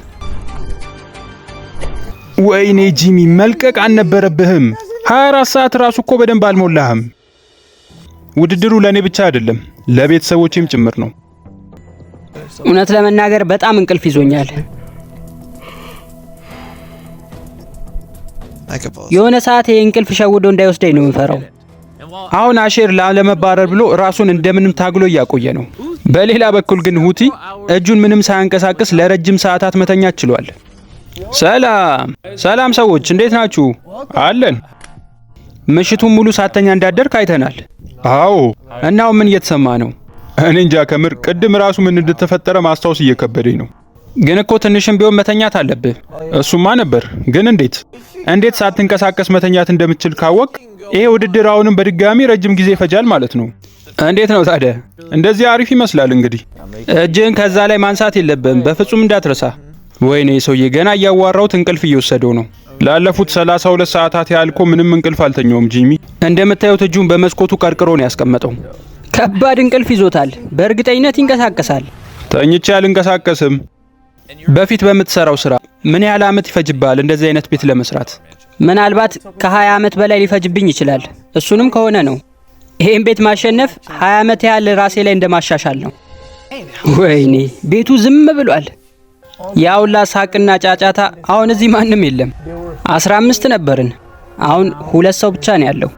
Speaker 2: ወይኔ ጂሚ፣ መልቀቅ አልነበረብህም። 24 ሰዓት ራሱ እኮ በደንብ አልሞላህም። ውድድሩ ለእኔ ብቻ አይደለም ለቤተሰቦቼም ጭምር ነው።
Speaker 3: እውነት ለመናገር በጣም እንቅልፍ ይዞኛል። የሆነ ሰዓት ይሄ እንቅልፍ ሸውዶ እንዳይወስደኝ ነው የምፈራው።
Speaker 1: አሁን አሼር ላለመባረር ብሎ ራሱን እንደምንም ታግሎ እያቆየ ነው። በሌላ በኩል ግን ሁቲ እጁን ምንም ሳያንቀሳቅስ ለረጅም ሰዓታት መተኛት ችሏል። ሰላም ሰዎች፣ እንዴት ናችሁ?
Speaker 2: አለን።
Speaker 1: ምሽቱን ሙሉ ሳተኛ እንዳደርክ አይተናል።
Speaker 2: አዎ።
Speaker 1: እናው ምን እየተሰማ ነው?
Speaker 2: እኔ እንጃ ከምር ቅድም ራሱ ምን እንደተፈጠረ ማስታወስ እየከበደኝ ነው።
Speaker 1: ግን እኮ ትንሽም ቢሆን መተኛት አለብህ።
Speaker 2: እሱማ ነበር፣ ግን እንዴት ሳትንቀሳቀስ መተኛት እንደምትችል ካወቅ ይሄ ውድድር አሁንም በድጋሚ ረጅም ጊዜ ይፈጃል ማለት ነው።
Speaker 1: እንዴት ነው ታዲያ?
Speaker 2: እንደዚህ አሪፍ ይመስላል። እንግዲህ
Speaker 1: እጅህን ከዛ ላይ ማንሳት የለብህም በፍጹም እንዳትረሳ። ወይኔ ሰውዬ፣ ገና እያዋራሁት እንቅልፍ እየወሰደው ነው።
Speaker 2: ላለፉት 32 ሰዓታት ያህል እኮ ምንም እንቅልፍ አልተኛውም ጂሚ።
Speaker 1: እንደምታዩት እጁን በመስኮቱ ቀርቅሮ ነው ያስቀመጠው።
Speaker 3: ከባድ እንቅልፍ ይዞታል። በእርግጠኝነት ይንቀሳቀሳል።
Speaker 2: ተኝቼ አልንቀሳቀስም።
Speaker 1: በፊት በምትሰራው ስራ ምን ያህል ዓመት ይፈጅብሃል እንደዚህ አይነት ቤት ለመስራት?
Speaker 3: ምናልባት ከ20 ዓመት በላይ ሊፈጅብኝ ይችላል። እሱንም ከሆነ ነው። ይሄን ቤት ማሸነፍ 20 ዓመት ያህል ራሴ ላይ እንደማሻሻል ነው። ወይኔ ቤቱ ዝም ብሏል። ያውላ ሳቅና ጫጫታ። አሁን እዚህ ማንም የለም። 15 ነበርን፣ አሁን 2 ሰው ብቻ ነው ያለው።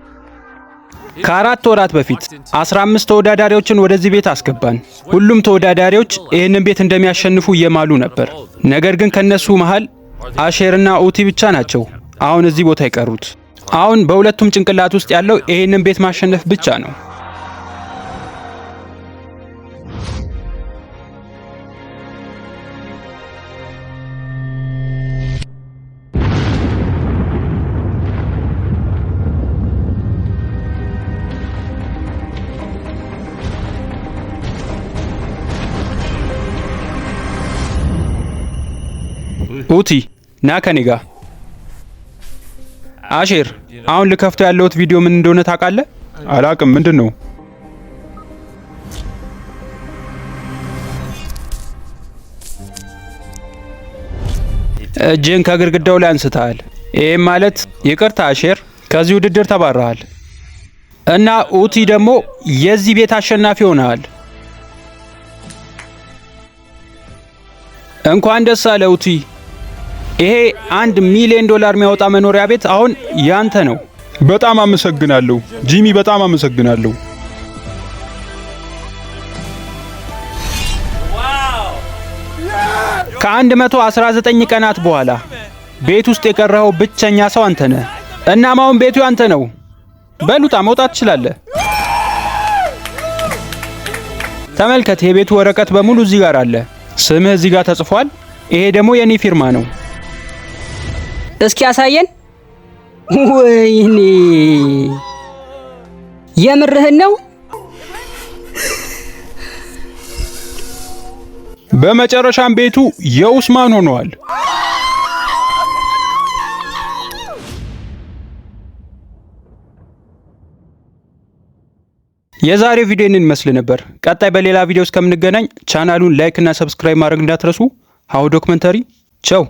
Speaker 1: ከ4 ወራት በፊት 15 ተወዳዳሪዎችን ወደዚህ ቤት አስገባን። ሁሉም ተወዳዳሪዎች ይህንን ቤት እንደሚያሸንፉ እየማሉ ነበር። ነገር ግን ከነሱ መሃል አሼርና ኡቲ ብቻ ናቸው አሁን እዚህ ቦታ የቀሩት። አሁን በሁለቱም ጭንቅላት ውስጥ ያለው ይህንን ቤት ማሸነፍ ብቻ ነው። ኡቲ ና ከኔ ጋር። አሼር፣ አሁን ልከፍተው ያለሁት ቪዲዮ ምን እንደሆነ ታውቃለህ?
Speaker 2: አላቅም። ምንድን ነው?
Speaker 1: እጅህን ከግድግዳው ላይ አንስተሃል። ይህም ማለት ይቅርታ አሼር፣ ከዚህ ውድድር ተባረሃል እና ኡቲ ደግሞ የዚህ ቤት አሸናፊ ሆነሃል። እንኳን ደስ አለ ኡቲ። ይሄ $1 ሚሊዮን የሚያወጣ መኖሪያ ቤት አሁን ያንተ ነው።
Speaker 2: በጣም አመሰግናለሁ ጂሚ፣ በጣም አመሰግናለሁ።
Speaker 1: ከ119 ቀናት በኋላ ቤት ውስጥ የቀረኸው ብቸኛ ሰው አንተ ነህ። እናም አሁን ቤቱ ያንተ ነው። በሉጣ መውጣት ትችላለህ። ተመልከት፣ የቤቱ ወረቀት በሙሉ እዚህ ጋር አለ። ስምህ እዚህ ጋር ተጽፏል። ይሄ ደግሞ የኔ ፊርማ ነው።
Speaker 3: እስኪ ያሳየን። ወይኔ የምርህን ነው?
Speaker 2: በመጨረሻም ቤቱ የኡስማን ሆኗል።
Speaker 1: የዛሬው ቪዲዮ ይህንን ይመስል ነበር። ቀጣይ በሌላ ቪዲዮ እስከምንገናኝ ቻናሉን ላይክ እና ሰብስክራይብ ማድረግ እንዳትረሱ። ሀሁ ዶክመንተሪ ቻው።